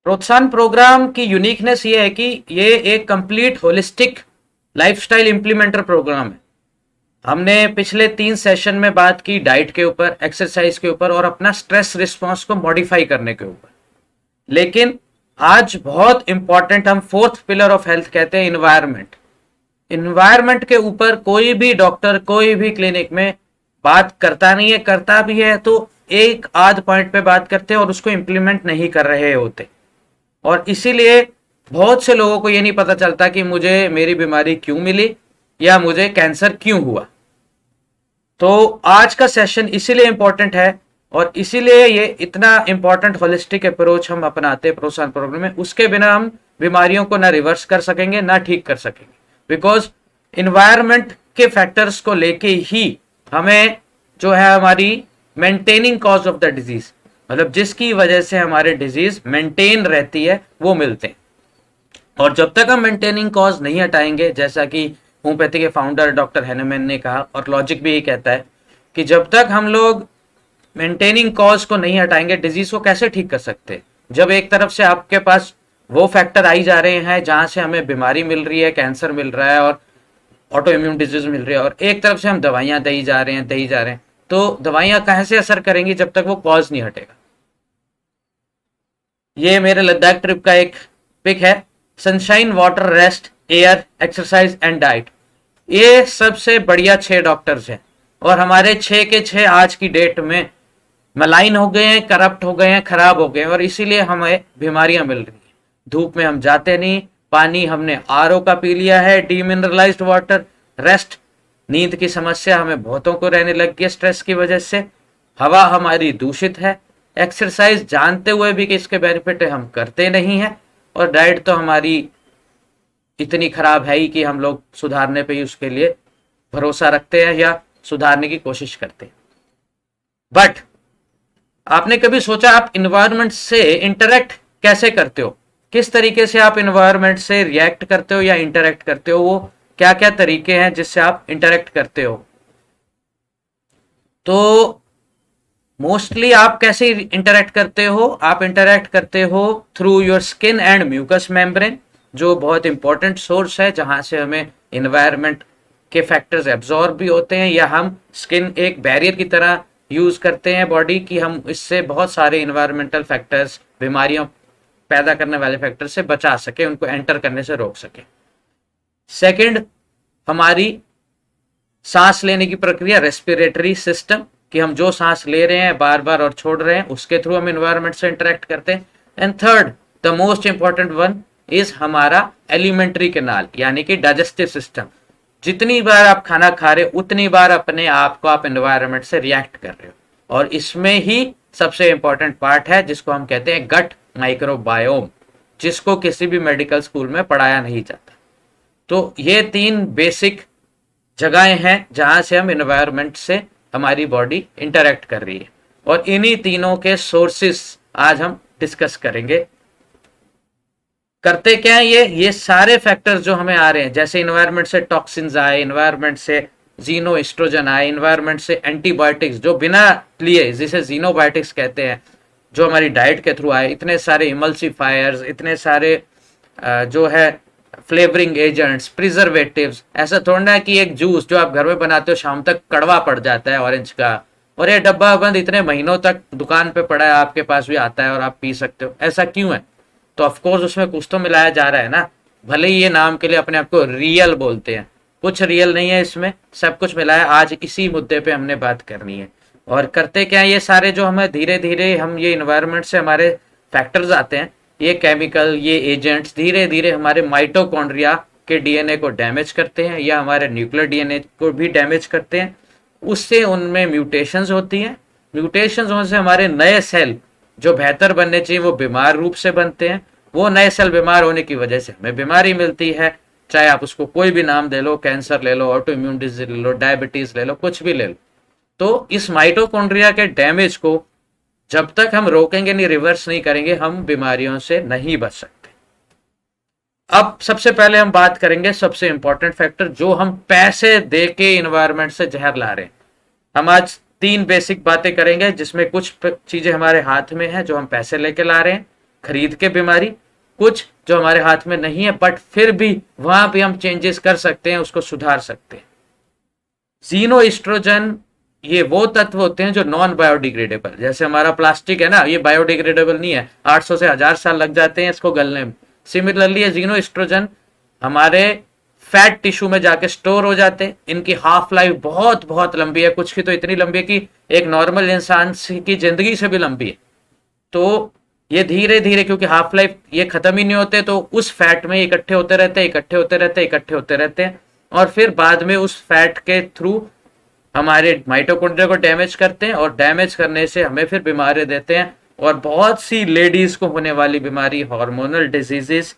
प्रोत्साहन प्रोग्राम की यूनिकनेस ये है कि ये एक complete holistic lifestyle implementer programme है। हमने पिछले 3 सेशन में बात की डाइट के ऊपर, एक्सरसाइज के ऊपर और अपना स्ट्रेस रिस्पॉन्स को मॉडिफाई करने के ऊपर। लेकिन आज बहुत इंपॉर्टेंट हम फोर्थ पिलर ऑफ हेल्थ कहते हैं इन्वायरमेंट। इन्वायरमेंट के ऊपर कोई भी डॉक्टर कोई भी क्लिनिक में बात करता नहीं है, करता भी है तो एक आध पॉइंट पे बात करते हैं और उसको इंप्लीमेंट नहीं कर रहे होते। और इसीलिए बहुत से लोगों को ये नहीं पता चलता कि मुझे मेरी बीमारी क्यों मिली या मुझे कैंसर क्यों हुआ। तो आज का सेशन इसीलिए इंपॉर्टेंट है और इसीलिए ये इतना इंपॉर्टेंट होलिस्टिक अप्रोच हम अपनाते हैं प्रोत्साहन प्रोग्राम में। उसके बिना हम बीमारियों को ना रिवर्स कर सकेंगे ना ठीक कर सकेंगे, बिकॉज इन्वायरमेंट के फैक्टर्स को लेके ही हमें जो है हमारी maintaining cause of the disease, मतलब जिसकी वजह से हमारे डिजीज मेंटेन रहती है, वो मिलते हैं। और जब तक हम मेंटेनिंग कॉज नहीं हटाएंगे, जैसा कि होम्योपैथी के फाउंडर डॉक्टर हैनेमैन ने कहा और लॉजिक भी यही कहता है कि जब तक हम लोग मेंटेनिंग कॉज को नहीं हटाएंगे डिजीज को कैसे ठीक कर सकते हैं। जब एक तरफ से आपके पास वो फैक्टर आई जा रहे हैं जहां से हमें बीमारी मिल रही है, कैंसर मिल रहा है और ऑटो इम्यून डिजीज मिल रही है, और एक तरफ से हम दवाइयां दे जा रहे हैं, तो दवाइयां कहां से असर करेंगी जब तक वो कॉज नहीं हटेगा। ये मेरे लद्दाख ट्रिप का एक पिक है, sunshine water rest air exercise and diet. ये सबसे बढ़िया 6 डॉक्टर्स हैं और हमारे 6 के 6 आज की डेट में मलाइन हो गए हैं, करप्ट हो गए हैं, खराब हो गए हैं और इसीलिए हमें बीमारियां मिल रही हैं। धूप में हम जाते नहीं, पानी हमने आरओ का पी लिया है, डीमिनरलाइज्ड वाटर, रेस्ट, नींद की समस्या हमें बहुतों को रहने लग गई है स्ट्रेस की वजह से, हवा हमारी दूषित है, एक्सरसाइज जानते हुए भी कि इसके बेनिफिट है हम करते नहीं है, और डाइट तो हमारी इतनी खराब है ही कि हम लोग सुधारने पे ही उसके लिए भरोसा रखते हैं या सुधारने की कोशिश करते हैं। बट आपने कभी सोचा आप इन्वायरमेंट से इंटरेक्ट कैसे करते हो, किस तरीके से आप इन्वायरमेंट से रिएक्ट करते हो या इंटरेक्ट करते हो, वो क्या क्या तरीके हैं जिससे आप इंटरेक्ट करते हो। तो मोस्टली आप कैसे इंटरेक्ट करते हो, आप इंटरेक्ट करते हो through your skin and mucus membrane, जो बहुत इंपॉर्टेंट सोर्स है जहां से हमें इन्वायरमेंट के फैक्टर्स एब्जॉर्ब भी होते हैं, या हम स्किन एक बैरियर की तरह यूज करते हैं बॉडी की, हम इससे बहुत सारे इन्वायरमेंटल फैक्टर्स, बीमारियों पैदा करने वाले फैक्टर से बचा सके, उनको एंटर करने से रोक सके। सेकंड, हमारी सांस लेने की प्रक्रिया, रेस्पिरेटरी सिस्टम, कि हम जो सांस ले रहे हैं बार बार और छोड़ रहे हैं उसके थ्रू हम इन्वायरमेंट से इंटरेक्ट करते हैं। And third, the most important one is हमारा एलिमेंट्री कैनाल, यानी कि डाइजेस्टिव सिस्टम। जितनी बार आप खाना खा रहे हो उतनी बार अपने आप को आप एनवायरनमेंट से रिएक्ट कर रहे हो, और इसमें ही सबसे इंपॉर्टेंट पार्ट है जिसको हम कहते हैं गट माइक्रोबायोम, जिसको किसी भी मेडिकल स्कूल में पढ़ाया नहीं जाता। तो ये 3 बेसिक जगहें हैं जहां से हम एनवायरनमेंट से हमारी बॉडी इंटरेक्ट कर रही है, और इन्हीं तीनों के सोर्सेस आज हम डिस्कस करेंगे। करते क्या है ये सारे फैक्टर्स जो हमें आ रहे हैं, जैसे इन्वायरमेंट से टॉक्सिन्स आए, इन्वायरमेंट से जीनो एस्ट्रोजन आए, इन्वायरमेंट से एंटीबायोटिक्स जो बिना लिए, जिसे जीनोबायोटिक्स कहते हैं, जो हमारी डाइट के थ्रू आए, इतने सारे इमल्सिफायर्स, इतने सारे जो है फ्लेवरिंग एजेंट्स, प्रिजर्वेटिव्स। ऐसा थोड़ा है कि एक जूस जो आप घर में बनाते हो शाम तक कड़वा पड़ जाता है ऑरेंज का, और ये डब्बा बंद इतने महीनों तक दुकान पे पड़ा है, आपके पास भी आता है और आप पी सकते हो, ऐसा क्यों है? तो ऑफकोर्स उसमें कुछ तो मिलाया जा रहा है ना, भले ही ये नाम के लिए अपने आप को रियल बोलते हैं, कुछ रियल नहीं है इसमें, सब कुछ मिलाया। आज इसी मुद्दे पे हमने बात करनी है। और करते क्या है, ये सारे जो हमें धीरे धीरे हम ये इन्वायरमेंट से हमारे फैक्टर्स आते हैं, ये केमिकल, ये एजेंट्स धीरे धीरे हमारे माइटोकॉन्ड्रिया के डीएनए को डैमेज करते हैं या हमारे न्यूक्लियर डीएनए को भी डैमेज करते हैं। उससे उनमें म्यूटेशंस होती हैं, म्यूटेशंस होने से हमारे नए सेल जो बेहतर बनने चाहिए वो बीमार रूप से बनते हैं, वो नए सेल बीमार होने की वजह से हमें बीमारी मिलती है। चाहे आप उसको कोई भी नाम दे लो, कैंसर ले लो, ऑटो इम्यून डिजीज ले लो, डायबिटीज ले लो, कुछ भी ले लो। तो इस माइटोकॉन्ड्रिया के डैमेज को जब तक हम रोकेंगे नहीं, रिवर्स नहीं करेंगे, हम बीमारियों से नहीं बच सकते। अब सबसे पहले हम बात करेंगे सबसे इंपॉर्टेंट फैक्टर जो हम पैसे दे के इन्वायरमेंट से जहर ला रहे हैं। हम आज 3 बेसिक बातें करेंगे जिसमें कुछ चीजें हमारे हाथ में है जो हम पैसे लेके ला रहे हैं, खरीद के बीमारी, कुछ जो हमारे हाथ में नहीं है बट फिर भी वहां भी हम चेंजेस कर सकते हैं, उसको सुधार सकते हैं। जीनो एस्ट्रोजन ये वो तत्व होते हैं जो नॉन बायोडिग्रेडेबल, जैसे हमारा प्लास्टिक है ना, ये बायोडिग्रेडेबल नहीं है, 800 से 1000 साल लग जाते हैं इसको गलने में। सिमिलरली ये जीनो एस्ट्रोजन हमारे फैट टिश्यू में जाके स्टोर हो जाते हैं। इनकी हाफ लाइफ बहुत बहुत लंबी है, कुछ की तो इतनी लंबी है कि एक नॉर्मल इंसान की जिंदगी से भी लंबी है। तो ये धीरे धीरे, क्योंकि हाफ लाइफ ये खत्म ही नहीं होते, तो उस फैट में इकट्ठे होते रहते हैं, इकट्ठे होते रहते हैं, इकट्ठे होते रहते हैं, और फिर बाद में उस फैट के थ्रू हमारे माइटोकॉन्ड्रिया को डैमेज करते हैं, और डैमेज करने से हमें फिर बीमारी देते हैं। और बहुत सी लेडीज को होने वाली बीमारी, hormonal diseases,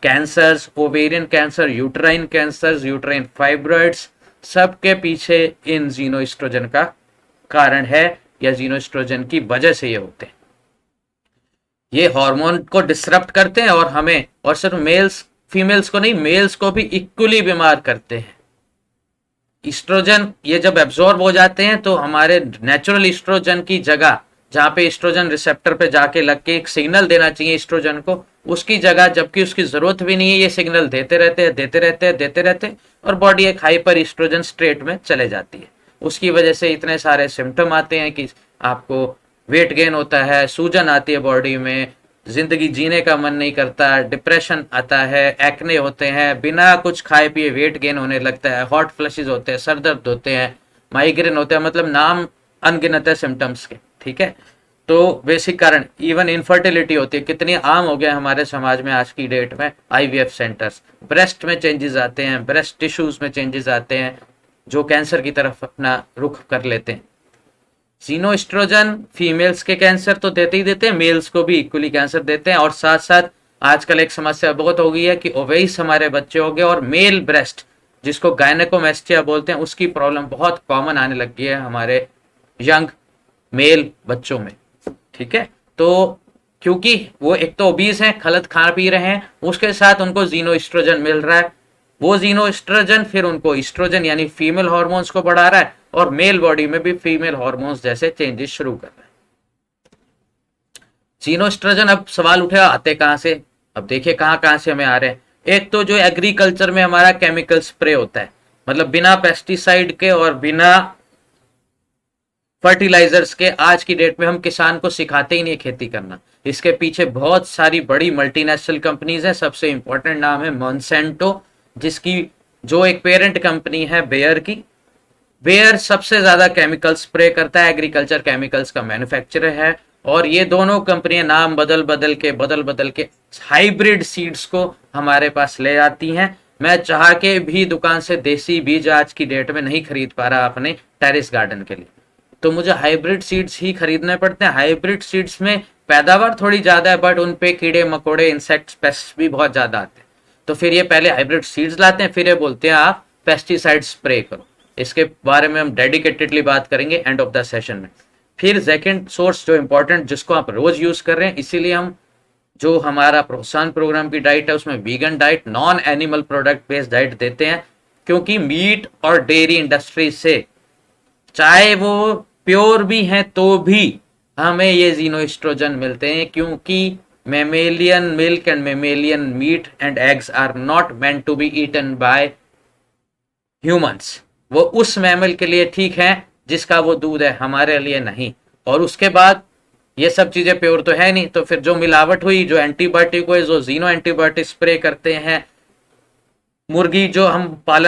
cancers, ovarian cancer, uterine cancer, uterine fibroids, सबके पीछे इन जीनोएस्ट्रोजन का कारण है, या जीनोएस्ट्रोजन की वजह से ये होते हैं। ये हार्मोन को डिसरप्ट करते हैं और हमें, और सिर्फ मेल्स फीमेल्स को नहीं, मेल्स को भी इक्वली बीमार करते हैं। ईस्ट्रोजन ये जब एब्जॉर्ब हो जाते हैं तो हमारे नेचुरल ईस्ट्रोजन की जगह, जहां पे ईस्ट्रोजन रिसेप्टर पे जाके लग के एक सिग्नल देना चाहिए ईस्ट्रोजन को, उसकी जगह, जबकि उसकी जरूरत भी नहीं है, ये सिग्नल देते रहते हैं, देते रहते हैं, देते रहते हैं, और बॉडी एक हाइपर ईस्ट्रोजन स्टेट में चले जाती है। उसकी वजह से इतने सारे सिम्टम आते हैं कि आपको वेट गेन होता है, सूजन आती है बॉडी में, जिंदगी जीने का मन नहीं करता, डिप्रेशन आता है, एक्ने होते हैं, बिना कुछ खाए पिए वेट गेन होने लगता है, हॉट फ्लशेज होते हैं, सर दर्द होते हैं, माइग्रेन होते हैं, मतलब नाम अनगिनत है सिम्टम्स के, ठीक है। तो बेसिक कारण, इवन इनफर्टिलिटी होती है, कितनी आम हो गया हमारे समाज में आज की डेट में, आईवीएफ सेंटर्स, ब्रेस्ट में चेंजेस आते हैं, ब्रेस्ट टिश्यूज में चेंजेस आते हैं, जो कैंसर की तरफ अपना रुख कर लेते हैं। जीनोएस्ट्रोजन फीमेल्स के कैंसर तो देते ही देते हैं, मेल्स को भी इक्वली कैंसर देते हैं। और साथ साथ आजकल एक समस्या बहुत हो गई है कि ओवेस हमारे बच्चे हो गए, और मेल ब्रेस्ट जिसको गायनेकोमेस्टिया बोलते हैं, उसकी प्रॉब्लम बहुत कॉमन आने लग गई है हमारे यंग मेल बच्चों में, ठीक है। तो क्योंकि वो एक तो ओबीस हैं, गलत खा पी रहे हैं, उसके साथ उनको जीनोएस्ट्रोजन मिल रहा है, वो जीनोएस्ट्रोजन फिर उनको एस्ट्रोजन यानी फीमेल हार्मोन्स को बढ़ा रहा है, और मेल बॉडी में भी फीमेल हार्मोन्स जैसे चेंजेस शुरू कर रहे हैं। जीनोएस्ट्रोजन, अब सवाल उठेगा आते कहां से? अब देखिए कहां कहां से हमें आ रहे हैं। एक तो जो एग्रीकल्चर में हमारा केमिकल स्प्रे होता है, मतलब बिना पेस्टिसाइड के और बिना फर्टिलाइजर्स के आज की डेट में हम किसान को सिखाते ही नहीं खेती करना। इसके पीछे बहुत सारी बड़ी मल्टीनेशनल कंपनीज हैं। सबसे इंपॉर्टेंट नाम है मॉन्सेंटो, जिसकी जो एक पेरेंट कंपनी है बेयर की। बेयर सबसे ज्यादा केमिकल स्प्रे करता है, एग्रीकल्चर केमिकल्स का मैन्युफैक्चरर है, और ये दोनों कंपनियां नाम बदल बदल के हाइब्रिड सीड्स को हमारे पास ले आती हैं। मैं चाह के भी दुकान से देसी बीज आज की डेट में नहीं खरीद पा रहा अपने टेरेस गार्डन के लिए, तो मुझे हाइब्रिड सीड्स ही खरीदने पड़ते हैं। हाइब्रिड सीड्स में पैदावार थोड़ी ज्यादा है, बट उन पे कीड़े मकोड़े, इंसेक्ट्स, पेस्ट भी बहुत ज्यादा आते हैं। तो फिर ये पहले हाइब्रिड सीड्स लाते हैं, फिर ये बोलते हैं आप पेस्टिसाइड स्प्रे करो। इसके बारे में हम डेडिकेटेडली बात करेंगे एंड ऑफ द सेशन में। फिर सेकंड सोर्स जो इंपॉर्टेंट, जिसको आप रोज यूज कर रहे हैं, इसीलिए हम जो हमारा प्रोत्साहन प्रोग्राम की डाइट है उसमें vegan diet, non animal product based diet देते हैं, क्योंकि मीट और डेयरी इंडस्ट्री से, चाहे वो प्योर भी हैं तो भी हमें ये जीनोएस्ट्रोजन मिलते हैं, क्योंकि mammalian milk and mammalian meat and eggs are not meant to be eaten by humans. वो उस मैमल के लिए ठीक है जिसका वो दूध है, हमारे लिए नहीं। और उसके बाद ये सब चीजें प्योर तो है नहीं, तो फिर जो मिलावट हुई, जो एंटीबायोटिक हुए, जो जीनो एंटीबायोटिक स्प्रे करते हैं, मुर्गी जो हम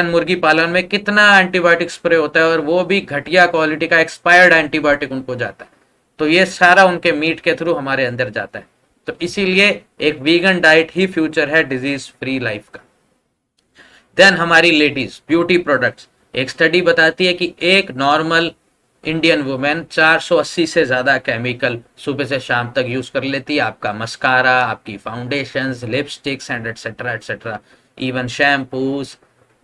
मुर्गी पालन में कितना एंटीबायोटिक स्प्रे होता है, और वो भी घटिया क्वालिटी का एक्सपायर्ड एंटीबायोटिक उनको जाता है, तो ये सारा उनके मीट के थ्रू हमारे अंदर जाता है। तो इसीलिए एक वीगन डाइट ही फ्यूचर है डिजीज फ्री लाइफ का। देन हमारी लेडीज ब्यूटी प्रोडक्ट्स, एक स्टडी बताती है कि एक नॉर्मल इंडियन वुमेन 480 से ज्यादा केमिकल सुबह से शाम तक यूज कर लेती है। आपका मस्कारा, आपकी foundations, lipsticks and etcetera etcetera, even shampoos,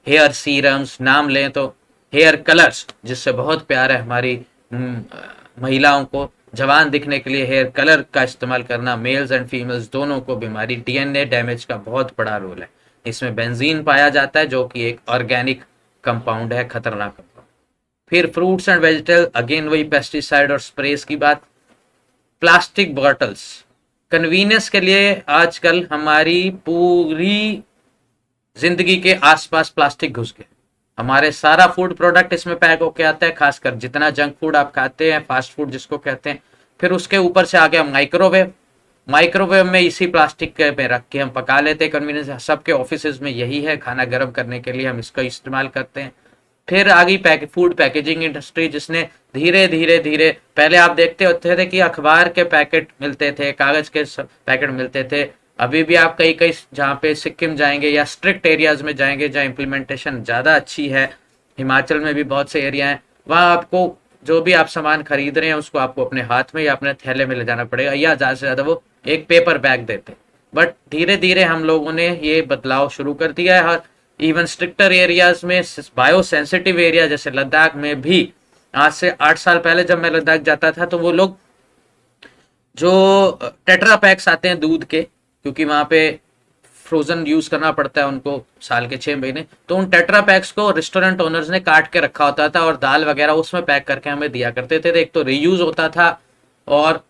hair serums, नाम लें तो हेयर कलर्स, जिससे बहुत प्यार है हमारी महिलाओं को जवान दिखने के लिए हेयर कलर का इस्तेमाल करना, मेल्स एंड फीमेल्स दोनों को बीमारी, डीएनए डैमेज का बहुत बड़ा रोल है। इसमें बेंजीन पाया जाता है, जो कि एक ऑर्गेनिक कंपाउंड है, खतरनाक कंपाउंड। फिर फ्रूट्स एंड वेजिटेबल, अगेन वही पेस्टिसाइड और स्प्रेस की बात। प्लास्टिक बॉटल्स, कन्वीनियंस के लिए आजकल हमारी पूरी जिंदगी के आसपास प्लास्टिक घुस गए। हमारे सारा फूड प्रोडक्ट इसमें पैक होके आता है, खासकर जितना जंक फूड आप खाते हैं, फास्ट फूड जिसको कहते हैं। फिर उसके ऊपर से आ गया माइक्रोवेव। माइक्रोवेव में इसी प्लास्टिक के में रख के हम पका लेते हैं। कन्वीनियंस सबके ऑफिस में यही है, खाना गर्म करने के लिए हम इसका इस्तेमाल करते हैं। फिर आ गई फूड पैकेजिंग इंडस्ट्री, जिसने धीरे धीरे धीरे, पहले आप देखते होते थे कि अखबार के पैकेट मिलते थे, कागज के पैकेट मिलते थे। अभी भी आप कई कई जहाँ पे सिक्किम जाएंगे या स्ट्रिक्ट एरियाज में जाएंगे जहाँ इम्प्लीमेंटेशन ज़्यादा अच्छी है, हिमाचल में भी बहुत से एरिया हैं, वहाँ आपको जो भी आप सामान खरीद रहे हैं उसको आपको अपने हाथ में या अपने थैले में ले जाना पड़ेगा, या ज़्यादा से ज़्यादा वो एक पेपर बैग देते। बट धीरे धीरे हम लोगों ने ये बदलाव शुरू कर दिया है। और इवन स्ट्रिक्टर एरियाज में, बायो सेंसिटिव एरिया जैसे लद्दाख में भी, आज से 8 साल पहले जब मैं लद्दाख जाता था तो वो लोग जो टेट्रा पैक्स आते हैं दूध के, क्योंकि वहाँ पे फ्रोजन यूज करना पड़ता है उनको साल के 6 महीने, तो उन टेट्रा पैक्स को रेस्टोरेंट ओनर्स ने काट के रखा होता था और दाल वगैरह उसमें पैक करके हमें दिया करते थे। एक तो रीयूज होता था और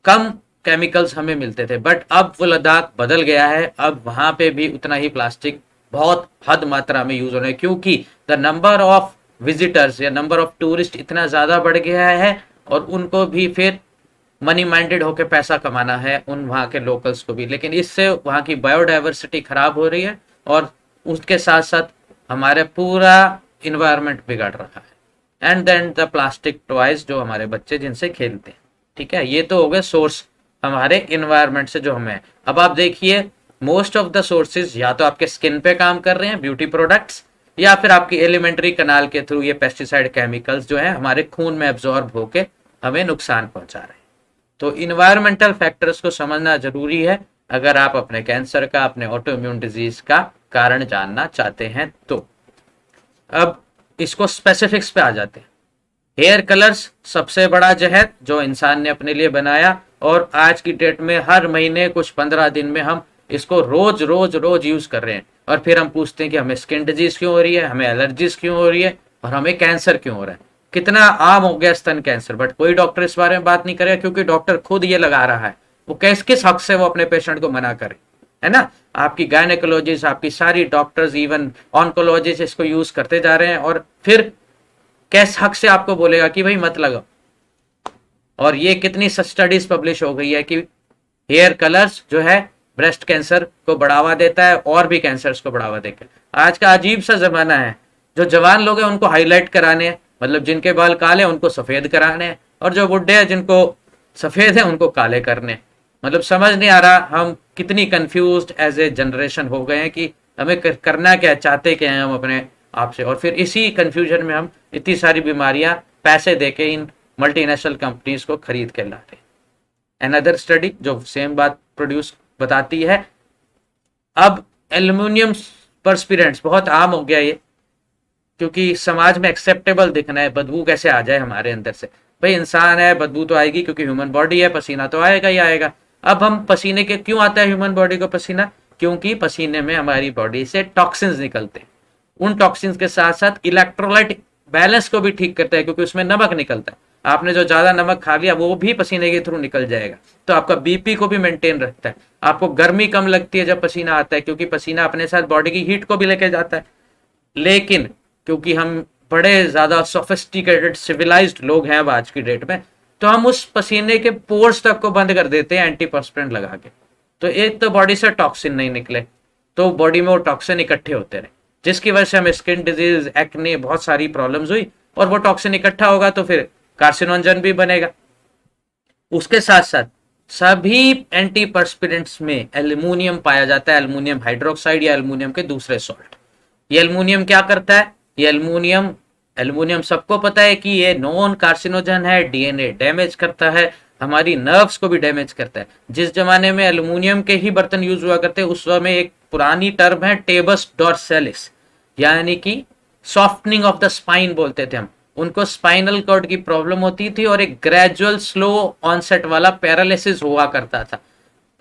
कम केमिकल्स हमें मिलते थे। बट अब वो लद्दाख बदल गया है, अब वहां पे भी उतना ही प्लास्टिक बहुत हद मात्रा में यूज हो रहा है, क्योंकि द नंबर ऑफ विजिटर्स या नंबर ऑफ टूरिस्ट इतना ज्यादा बढ़ गया है और उनको भी फिर मनी माइंडेड होकर पैसा कमाना है, उन वहाँ के लोकल्स को भी। लेकिन इससे वहाँ की बायोडाइवर्सिटी खराब हो रही है और उसके साथ साथ हमारे पूरा इन्वायरमेंट बिगड़ रहा है। And then the plastic toys जो हमारे बच्चे जिनसे खेलते हैं, ठीक है, ये तो हो गए सोर्स हमारे इन्वायरमेंट से जो हमें। अब आप देखिए मोस्ट ऑफ द सोर्सेज या तो आपके स्किन पे काम कर रहे हैं ब्यूटी प्रोडक्ट्स, या फिर आपकी एलिमेंट्री कनाल के थ्रू ये पेस्टिसाइड केमिकल्स जो है हमारे खून में एब्जॉर्ब होके हमें नुकसान पहुंचा रहे हैं। तो इन्वायरमेंटल फैक्टर्स को समझना जरूरी है अगर आप अपने कैंसर का, अपने ऑटो इम्यून डिजीज का कारण जानना चाहते हैं तो। अब इसको स्पेसिफिक्स पे आ जाते हैं। हेयर कलर्स सबसे बड़ा जहर जो इंसान ने अपने लिए बनाया, और आज की डेट में हर महीने कुछ 15 दिन में हम इसको रोज रोज रोज यूज कर रहे हैं। और फिर हम पूछते हैं कि हमें स्किन डिजीज क्यों हो रही है, हमें एलर्जीज क्यों हो रही है और हमें कैंसर क्यों हो रहा है। कितना आम हो गया स्तन कैंसर, बट कोई डॉक्टर इस बारे में बात नहीं करेगा, क्योंकि डॉक्टर खुद ये लगा रहा है। वो किस हक से वो अपने पेशेंट को मना करे, है ना। आपकी गायनेकोलॉजिस्ट, आपकी सारी डॉक्टर्स, इवन ऑन्कोलॉजिस्ट इसको यूज करते जा रहे हैं, और फिर किस हक से आपको बोलेगा कि भाई मत लगाओ। और ये कितनी स्टडीज पब्लिश हो गई है कि हेयर कलर्स जो है ब्रेस्ट कैंसर को बढ़ावा देता है और भी कैंसर्स को बढ़ावा देकर। आज का अजीब सा जमाना है, जो जवान लोग हैं उनको हाईलाइट कराने हैं, मतलब जिनके बाल काले हैं उनको सफेद कराने हैं, और जो बुढ़े हैं जिनको सफेद है उनको काले करने। मतलब समझ नहीं आ रहा हम कितनी कंफ्यूज्ड एज ए जनरेशन हो गए हैं कि हमें करना क्या, चाहते क्या हैं हम अपने आप से। और फिर इसी कंफ्यूजन में हम इतनी सारी बीमारियां पैसे देके इन मल्टीनेशनल कंपनीज को खरीद के लाते हैं। अनदर स्टडी जो सेम बात प्रोड्यूस बताती है। अब एल्युमिनियम पर्सपिरेंट्स बहुत आम हो गया ये, क्योंकि समाज में एक्सेप्टेबल दिखना है, बदबू कैसे आ जाए हमारे अंदर से। भाई इंसान है, बदबू तो आएगी क्योंकि ह्यूमन बॉडी है, पसीना तो आएगा ही आएगा। अब हम पसीने के क्यों आता है ह्यूमन बॉडी को पसीना, क्योंकि पसीने में हमारी बॉडी से टॉक्सिन्स निकलते हैं। उन टॉक्सिन्स के साथ साथ इलेक्ट्रोलाइट बैलेंस को भी ठीक करता है, क्योंकि उसमें नमक निकलता है। आपने जो ज्यादा नमक खा लिया वो भी पसीने के थ्रू निकल जाएगा, तो आपका बीपी को भी मेंटेन रखता है। आपको गर्मी कम लगती है जब पसीना आता है, क्योंकि पसीना अपने साथ बॉडी की हीट को भी लेके जाता है। लेकिन क्योंकि हम बड़े ज्यादा सोफिस्टिकेटेड सिविलाइज्ड लोग हैं अब आज की डेट में, तो हम उस पसीने के पोर्स तक को बंद कर देते हैं एंटीपर्स्पिरेंट लगा के। तो एक तो बॉडी से टॉक्सिन नहीं निकले, तो बॉडी में वो टॉक्सिन इकट्ठे होते रहे, जिसकी वजह से हमें स्किन डिजीज, एक्ने, बहुत सारी प्रॉब्लम्स हुई। और वो टॉक्सिन इकट्ठा होगा तो फिर कार्सिनोजन भी बनेगा। उसके साथ साथ सभी एंटीपर्स्पिरेंट्स में एल्युमिनियम पाया जाता है, एल्युमिनियम हाइड्रोक्साइड या एल्युमिनियम के दूसरे सॉल्ट। ये एल्युमिनियम क्या करता है, ये एल्युमिनियम सबको पता है कि ये नॉन कार्सिनोजन है, डीएनए डैमेज करता है, हमारी नर्व्स को भी डैमेज करता है। जिस जमाने में एल्युमिनियम के ही बर्तन यूज हुआ करते उस समय एक पुरानी टर्म है टेबस डॉर्सेलिस, यानी कि सॉफ्टनिंग ऑफ द स्पाइन बोलते थे हम। उनको स्पाइनल कॉर्ड की प्रॉब्लम होती थी और एक ग्रेजुअल स्लो ऑनसेट वाला पैरालिसिस हुआ करता था।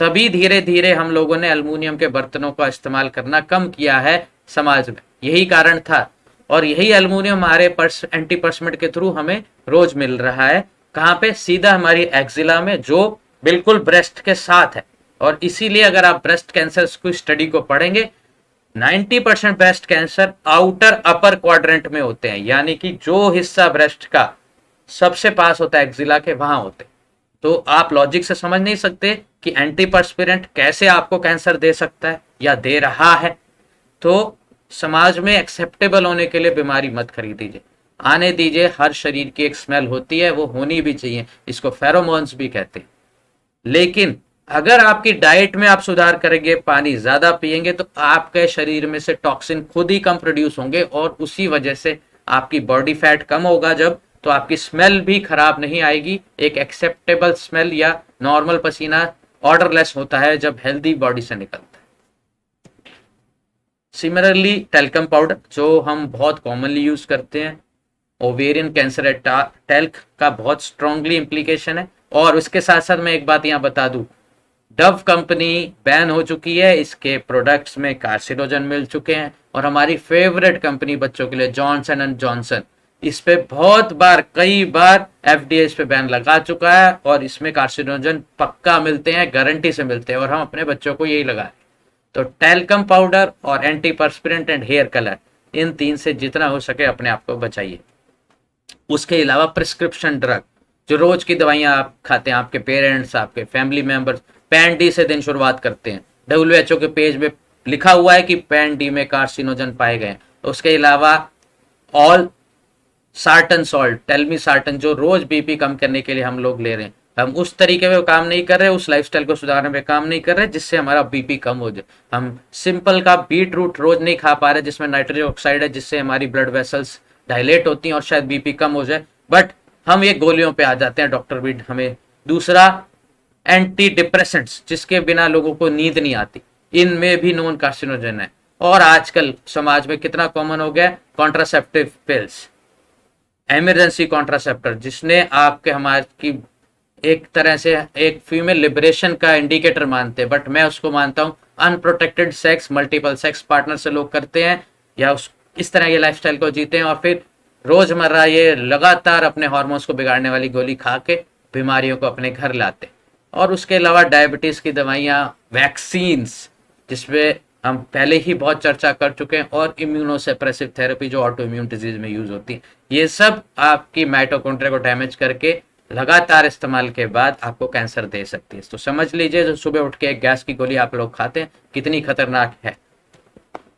तभी धीरे धीरे हम लोगों ने एल्युमिनियम के बर्तनों का इस्तेमाल करना कम किया है समाज में, यही कारण था। और यही एल्युमिनियम हमारे एंटीपर्समेंट के थ्रू हमें रोज मिल रहा है। कहाँ पे, सीधा हमारी एक्सिला में, जो बिल्कुल ब्रेस्ट के साथ है। और इसीलिए अगर आप ब्रेस्ट कैंसर की स्टडी को पढ़ेंगे, 90% breast cancer outer upper quadrant में होते हैं, यानी कि जो हिस्सा ब्रेस्ट का सबसे पास होता है एक्जिला के, वहां होते हैं। तो आप लॉजिक से समझ नहीं सकते कि एंटीपर्स्पिरेंट कैसे आपको कैंसर दे सकता है या दे रहा है। तो समाज में एक्सेप्टेबल होने के लिए बीमारी मत खरीदीजिए, आने दीजिए। हर शरीर की एक स्मेल होती है, वो होनी भी चाहिए, इसको फेरोमोन्स भी कहते हैं। लेकिन अगर आपकी डाइट में आप सुधार करेंगे, पानी ज्यादा पिएंगे, तो आपके शरीर में से टॉक्सिन खुद ही कम प्रोड्यूस होंगे और उसी वजह से आपकी बॉडी फैट कम होगा जब, तो आपकी स्मेल भी खराब नहीं आएगी। एक एक्सेप्टेबल स्मेल या नॉर्मल पसीना ऑर्डरलेस होता है जब हेल्दी बॉडी से निकलता है। सिमिलरली टेल्कम पाउडर जो हम बहुत कॉमनली यूज करते हैं, ओवेरियन कैंसर टेल्क का बहुत स्ट्रांगली इंप्लीकेशन है। और उसके साथ साथ मैं एक बात यहाँ बता दूं, डव कंपनी बैन हो चुकी है, इसके प्रोडक्ट्स में कार्सिनोजन मिल चुके हैं। और हमारी फेवरेट कंपनी बच्चों के लिए जॉनसन एंड जॉनसन, इस पे बहुत बार, कई बार एफडीए इस पे बैन लगा चुका है और इसमें कार्सिनोजन पक्का मिलते हैं, गारंटी से मिलते हैं, और हम अपने बच्चों को यही लगाए। तो टेल्कम पाउडर और एंटीपर्स्पिरेंट एंड हेयर कलर, इन तीन से जितना हो सके अपने आप को बचाइए। उसके अलावा प्रिस्क्रिप्शन ड्रग, जो रोज की दवाइयां आप खाते हैं, आपके पेरेंट्स, आपके फैमिली मेंबर्स पैन डी से दिन शुरुआत करते हैं, WHO के पेज पे लिखा हुआ है कि पैन डी में कार्सिनोजन पाए गए। उसके अलावा ऑल सार्टन सॉल्ट, टेलमी सार्टन, जो रोज बीपी कम करने के लिए हम लोग ले रहे हैं, हम उस तरीके में काम नहीं कर रहे, उस लाइफस्टाइल को सुधारने में काम नहीं कर रहे जिससे हमारा बीपी कम हो जाए। हम सिंपल का बीट रूट रोज नहीं खा पा रहे जिसमें नाइट्रोजन ऑक्साइड है, जिससे हमारी ब्लड वेसल्स डायलेट होती हैं और शायद बीपी कम हो जाए, बट हम ये गोलियों पे आ जाते हैं, डॉक्टर भी हमें। दूसरा एंटी डिप्रेसेंट्स, जिसके बिना लोगों को नींद नहीं आती, इनमें भी नॉन कार्सिनोजन है। और आजकल समाज में कितना कॉमन हो गया कॉन्ट्रासेप्टिव पिल्स, इमरजेंसी कॉन्ट्रासेप्टर, जिसने आपके हमारे की एक तरह से एक फीमेल लिबरेशन का इंडिकेटर मानते हैं, बट मैं उसको मानता हूँ unprotected sex, multiple sex partner से लोग करते हैं या इस तरह के लाइफस्टाइल को जीते हैं, और फिर रोजमर्रा ये लगातार अपने हार्मोन्स को बिगाड़ने वाली गोली खा के बीमारियों को अपने घर लाते। और उसके अलावा डायबिटीज की दवाइयाँ, वैक्सीन्स, जिसपे हम पहले ही बहुत चर्चा कर चुके हैं, और इम्यूनोसेप्रेसिव थेरेपी जो ऑटो इम्यून डिजीज में यूज होती है, ये सब आपकी माइटोकॉन्ड्रिया को डैमेज करके लगातार इस्तेमाल के बाद आपको कैंसर दे सकती है। तो समझ लीजिए जो सुबह उठ के एक गैस की गोली आप लोग खाते हैं कितनी खतरनाक है।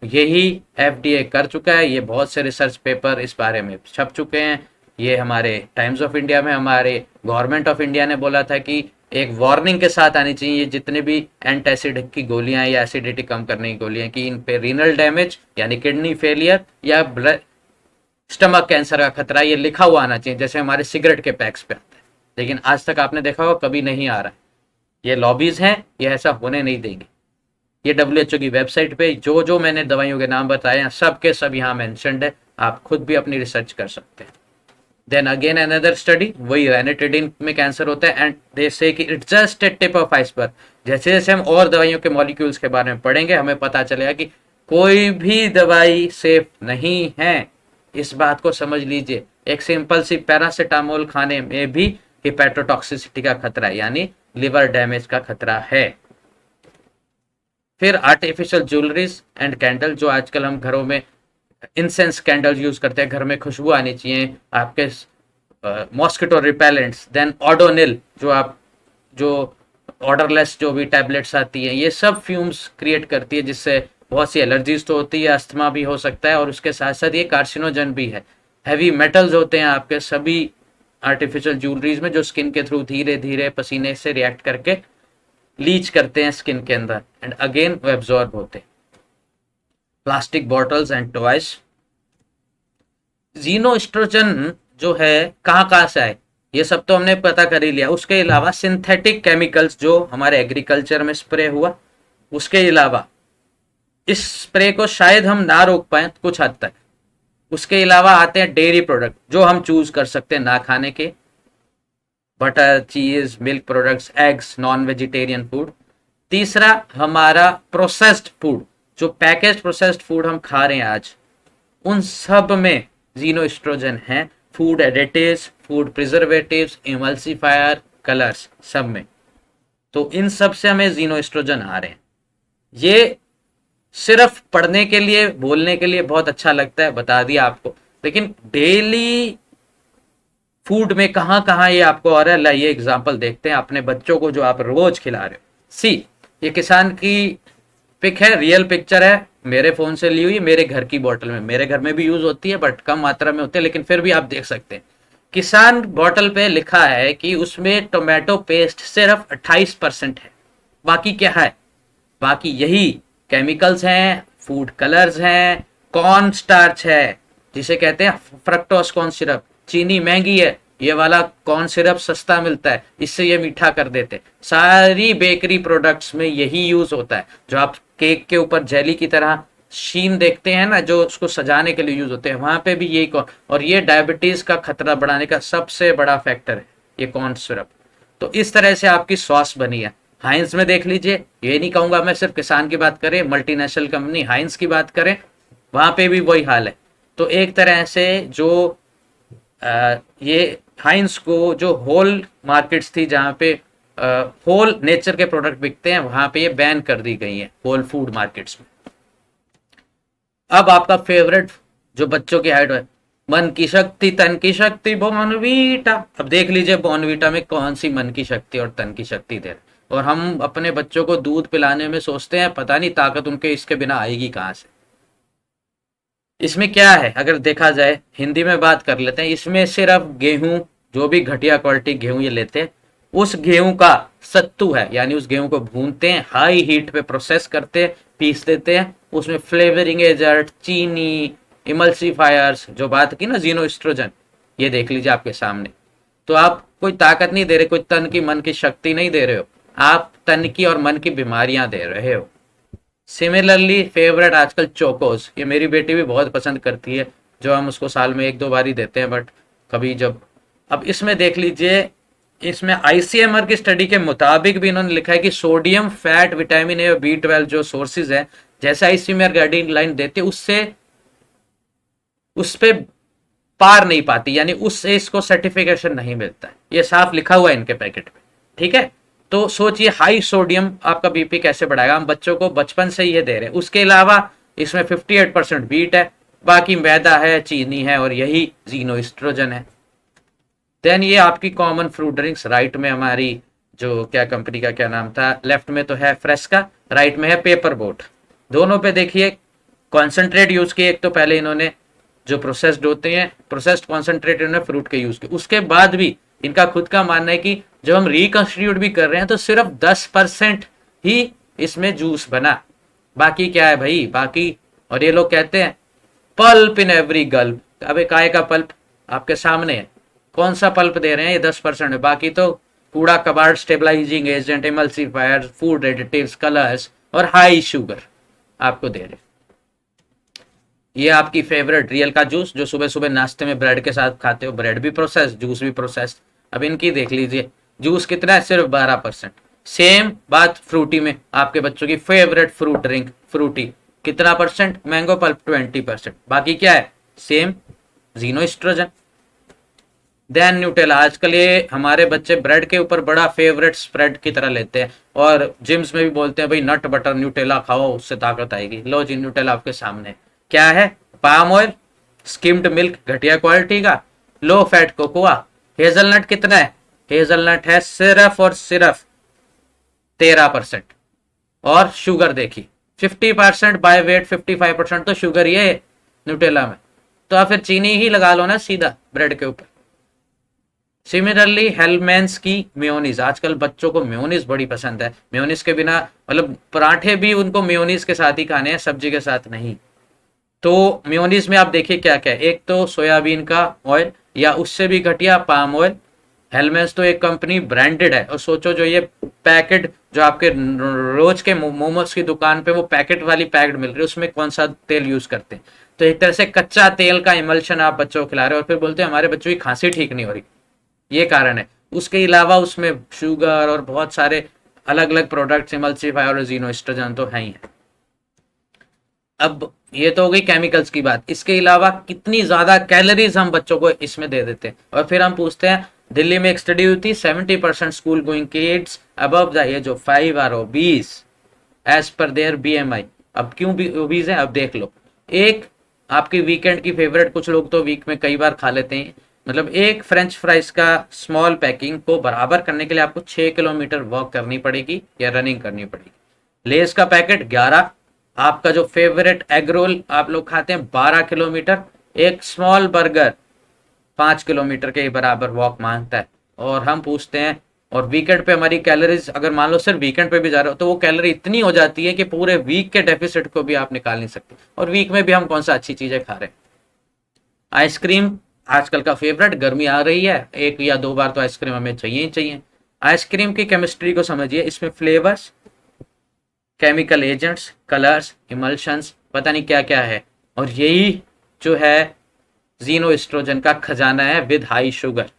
यही एफडीए कर चुका है, ये बहुत से रिसर्च पेपर इस बारे में छप चुके हैं। ये हमारे टाइम्स ऑफ इंडिया में हमारे गवर्नमेंट ऑफ इंडिया ने बोला था कि एक वार्निंग के साथ आनी चाहिए जितने भी एंटासिड की गोलियां या एसिडिटी कम करने की गोलियां, कि इन पे रीनल डैमेज यानी किडनी फेलियर या स्टमक कैंसर का खतरा, ये लिखा हुआ आना चाहिए, जैसे हमारे सिगरेट के पैक्स पे आता है। लेकिन आज तक आपने देखा होगा कभी नहीं आ रहा है। ये लॉबीज हैं, ये ऐसा होने नहीं देंगे। ये WHO की वेबसाइट पे जो जो मैंने दवाइयों के नाम बताए हैं सब के सब यहाँ मेंशन्ड है, आप खुद भी अपनी रिसर्च कर सकते हैं। देन अगेन अनदर स्टडी, वही रेनिटिडिन में कैंसर होता है, एंड दे से कि it's just a tip of iceberg. जैसे जैसे हम और दवाइयों के मॉलिक्यूल्स के बारे में पढ़ेंगे हमें पता चलेगा कि कोई भी दवाई सेफ नहीं है, इस बात को समझ लीजिए। एक सिंपल सी पैरासिटामोल खाने में भी हिपैटोटॉक्सिसिटी का खतरा है, यानी लिवर डैमेज का खतरा है। फिर आर्टिफिशियल ज्वेलरीज एंड कैंडल, जो आजकल हम घरों में इंसेंस कैंडल यूज करते हैं, घर में खुशबू आनी चाहिए, आपके मॉस्किटो रिपेलेंट्स, देन ओडोनिल, जो ऑर्डरलेस जो भी टैबलेट्स आती हैं, ये सब फ्यूम्स क्रिएट करती है जिससे बहुत सी एलर्जीज तो होती है, अस्थमा भी हो सकता है, और उसके साथ साथ ये कार्सिनोजन भी है। हैवी मेटल्स होते हैं आपके सभी आर्टिफिशियल ज्वेलरीज में, जो स्किन के थ्रू धीरे धीरे पसीने से रिएक्ट करके लीच करते हैं स्किन के अंदर, एंड अगेन वो एब्जॉर्ब होते हैं। प्लास्टिक बॉटल्स एंड टॉयज, जीनोएस्ट्रोजन जो है कहाँ से आए, ये सब तो हमने पता कर ही लिया। उसके अलावा सिंथेटिक केमिकल्स जो हमारे एग्रीकल्चर में स्प्रे हुआ, उसके अलावा इस स्प्रे को शायद हम ना रोक पाए कुछ हद तक। उसके अलावा आते हैं डेयरी प्रोडक्ट जो हम चूज कर सकते हैं ना खाने के, बटर, चीज, milk products, eggs, non vegetarian food. तीसरा हमारा प्रोसेस्ड फूड, जो पैकेज प्रोसेस्ड फूड हम खा रहे हैं आज, उन सब में जीनोएस्ट्रोजन है। Food additives, food preservatives, emulsifier, colours, सब में। तो इन सब से हमें जीनोएस्ट्रोजन आ रहे हैं। ये सिर्फ पढ़ने के लिए, बोलने के लिए बहुत अच्छा लगता है, बता दिया आपको, लेकिन डेली फूड में कहाँ कहाँ ये आपको आ रहा है, लाइए एग्जाम्पल देखते हैं अपने बच्चों को जो आप रोज खिला रहे हो। सी, ये किसान की पिक है, रियल पिक्चर है, मेरे फोन से ली हुई, मेरे घर की बोतल में, मेरे घर में भी यूज होती है बट कम मात्रा में होती है, लेकिन फिर भी आप देख सकते हैं किसान बोतल पे लिखा है कि उसमें टोमेटो पेस्ट सिर्फ 28% है। बाकी क्या है? बाकी यही केमिकल्स हैं, फूड कलर्स हैं, कॉर्न स्टार्च है जिसे कहते हैं फ्रक्टोज कॉर्न सिरप, चीनी महंगी है, ये वाला कॉर्न सिरप सस्ता मिलता है, इससे ये मीठा कर देते। सारी बेकरी प्रोडक्ट्स में यही यूज होता है। जो आप केक के ऊपर जेली की तरह शीन देखते हैं ना, जो उसको सजाने के लिए यूज होते हैं, वहां पे भी यही कॉर्न, और ये डायबिटीज का खतरा बढ़ाने का सबसे बड़ा फैक्टर है ये कॉर्न सिरप। तो इस तरह से आपकी सॉस बनी है। हाइंस में देख लीजिए, ये नहीं कहूंगा मैं सिर्फ किसान की बात करें, मल्टीनेशनल कंपनी हाइंस की बात करें, वहां पे भी वही हाल है। तो एक तरह से जो ये हाइंस को जो होल मार्केट्स थी जहाँ पे होल नेचर के प्रोडक्ट बिकते हैं, वहां पे ये बैन कर दी गई है होल फूड मार्केट्स में। अब आपका फेवरेट जो बच्चों की हाइट है, मन की शक्ति तन की शक्ति बॉर्नवीटा। अब देख लीजिए बॉर्नवीटा में कौन सी मन की शक्ति और तन की शक्ति दे रहे, और हम अपने बच्चों को दूध पिलाने में सोचते हैं पता नहीं ताकत उनके इसके बिना आएगी कहाँ से। इसमें क्या है, अगर देखा जाए, हिंदी में बात कर लेते हैं, इसमें सिर्फ गेहूं, जो भी घटिया क्वालिटी गेहूं ये लेते हैं, उस गेहूं का सत्तू है, यानी उस गेहूं को भूनते हैं, हाई हीट पे प्रोसेस करते हैं, पीस देते हैं, उसमें फ्लेवरिंग एजेंट, चीनी, इमल्सीफायर्स, जो बात की ना जीनोएस्ट्रोजन, ये देख लीजिए आपके सामने। तो आप कोई ताकत नहीं दे रहे, कोई तन की मन की शक्ति नहीं दे रहे हो, आप तन की और मन की बीमारियां दे रहे हो। सिमिलरली फेवरेट आजकल चोकोस, ये मेरी बेटी भी बहुत पसंद करती है, जो हम उसको साल में एक दो बार ही देते हैं, बट कभी जब, अब इसमें देख लीजिए, इसमें आईसीएमआर की स्टडी के मुताबिक भी इन्होंने लिखा है कि सोडियम, फैट, विटामिन ए और बी12 जो सोर्सेज है, जैसे आईसीएमआर गाइडलाइन देते उससे उस पे पार नहीं पाती, यानी उससे इसको सर्टिफिकेशन नहीं मिलता है, ये साफ लिखा हुआ है इनके पैकेट पे। ठीक है, तो सोचिए हाई सोडियम आपका बीपी कैसे बढ़ाएगा, हम बच्चों को बचपन से ये दे रहे हैं। उसके अलावा इसमें 58% बीट है, बाकी मैदा है, चीनी है, और यही जीनोएस्ट्रोजन है। देन ये आपकी कॉमन फ्रूट ड्रिंक्स, राइट में हमारी जो क्या कंपनी का क्या नाम था, लेफ्ट में तो है फ्रेस्का, राइट में है पेपर बोट। दोनों पे देखिए कॉन्सेंट्रेट यूज किए, एक तो पहले इन्होंने जो प्रोसेस्ड होते हैं, प्रोसेस्ड कॉन्सेंट्रेट इन्होंने फ्रूट के यूज किए, उसके बाद भी इनका खुद का मानना है कि जब हम रिकंस्टिट्यूट भी कर रहे हैं तो सिर्फ 10% ही इसमें जूस बना, बाकी क्या है भाई बाकी। और ये लोग कहते हैं पल्प इन एवरी गल्प, अबे काय का पल्प आपके सामने है, कौन सा पल्प दे रहे हैं, ये 10% है, बाकी तो कूड़ा कबाड़, stabilising agent, emulsifier, food additives, colours और हाई शुगर आपको दे रहे हैं। ये आपकी फेवरेट रियल का जूस, जो सुबह सुबह नाश्ते में ब्रेड के साथ खाते हो, ब्रेड भी प्रोसेस, जूस भी प्रोसेस। अब इनकी देख लीजिए, जूस कितना है, सिर्फ 12%। सेम बात फ्रूटी में, आपके बच्चों की फेवरेट फ्रूट ड्रिंक फ्रूटी, कितना परसेंट, मैंगो पल्प 20%, बाकी क्या है, सेम जीनोएस्ट्रोजन। देन न्यूटेला, आजकल ये हमारे बच्चे ब्रेड के ऊपर बड़ा फेवरेट स्प्रेड की तरह लेते हैं, और जिम्स में भी बोलते हैं भाई नट बटर न्यूटेला खाओ उससे ताकत आएगी। लो जी न्यूटेला आपके सामने, क्या है, पाम ऑयल, स्किम्ड मिल्क घटिया क्वालिटी का, लो फैट कोकोआ, हेजलनट कितना है, हेजलनट है सिर्फ और सिर्फ 13%, और शुगर देखिए 50% बाय वेट, 55% तो शुगर ही है न्यूटेला में, तो आप फिर चीनी ही लगा लो ना सीधा ब्रेड के ऊपर। सिमिलरली हेलमेंस की मेयोनीज, आजकल बच्चों को मेयोनीज बड़ी पसंद है, मेयोनीज के बिना मतलब पराठे भी उनको मेयोनीज के साथ ही खाने हैं, सब्जी के साथ नहीं। तो मेयोनीज में आप देखिए क्या क्या है, एक तो सोयाबीन का ऑयल या उससे भी घटिया पाम ऑयल। हेलमेंस तो एक कंपनी ब्रांडेड है, और सोचो जो ये पैकेट जो आपके रोज के मोमोज की दुकान पे वो पैकेट वाली पैकेट मिल रही है, उसमें कौन सा तेल यूज करते हैं, तो एक तरह से कच्चा तेल का इमल्शन आप बच्चों को खिला रहे हो, और फिर बोलते हैं हमारे बच्चों की खांसी ठीक नहीं हो रही, ये कारण है। उसके अलावा उसमें शुगर और बहुत सारे अलग अलग प्रोडक्ट्स, इमल्सीफायर और जीनोएस्ट्रोजन तो है ही है। अब ये तो हो गई केमिकल्स की बात, इसके अलावा कितनी ज्यादा कैलोरीज हम बच्चों को इसमें दे देते हैं, और फिर हम पूछते हैं दिल्ली में एक स्टडी हुई थी, 70% school going kids above the age of 5 are obese as per their BMI. अब क्यों भी ओबीज है, अब देख लो। एक आपकी वीकेंड की फेवरेट, कुछ लोग तो वीक में कई बार खा लेते हैं, मतलब एक फ्रेंच फ्राइज का स्मॉल पैकिंग को बराबर करने के लिए आपको 6 किलोमीटर वॉक करनी पड़ेगी या रनिंग करनी पड़ेगी। लेस का पैकेट 11, आपका जो फेवरेट एग रोल आप लोग खाते हैं 12 किलोमीटर, एक स्मॉल बर्गर 5 किलोमीटर के बराबर वॉक मांगता है। और हम पूछते हैं, और वीकेंड पे हमारी कैलोरीज अगर मान लो सिर्फ वीकेंड पे भी जा रहे हो तो वो कैलोरी इतनी हो जाती है कि पूरे वीक के डेफिसिट को भी आप निकाल नहीं सकते। और वीक में भी हम कौन सा अच्छी चीजें खा रहे हैं। आइसक्रीम आजकल का फेवरेट, गर्मी आ रही है, 1 या 2 बार तो आइसक्रीम हमें चाहिए ही चाहिए। आइसक्रीम की केमिस्ट्री को समझिए, इसमें flavours, chemical agents, colours, emulsions, पता नहीं क्या क्या है। और यही जो है जीनो एस्ट्रोजन का खजाना है विद हाई शुगर।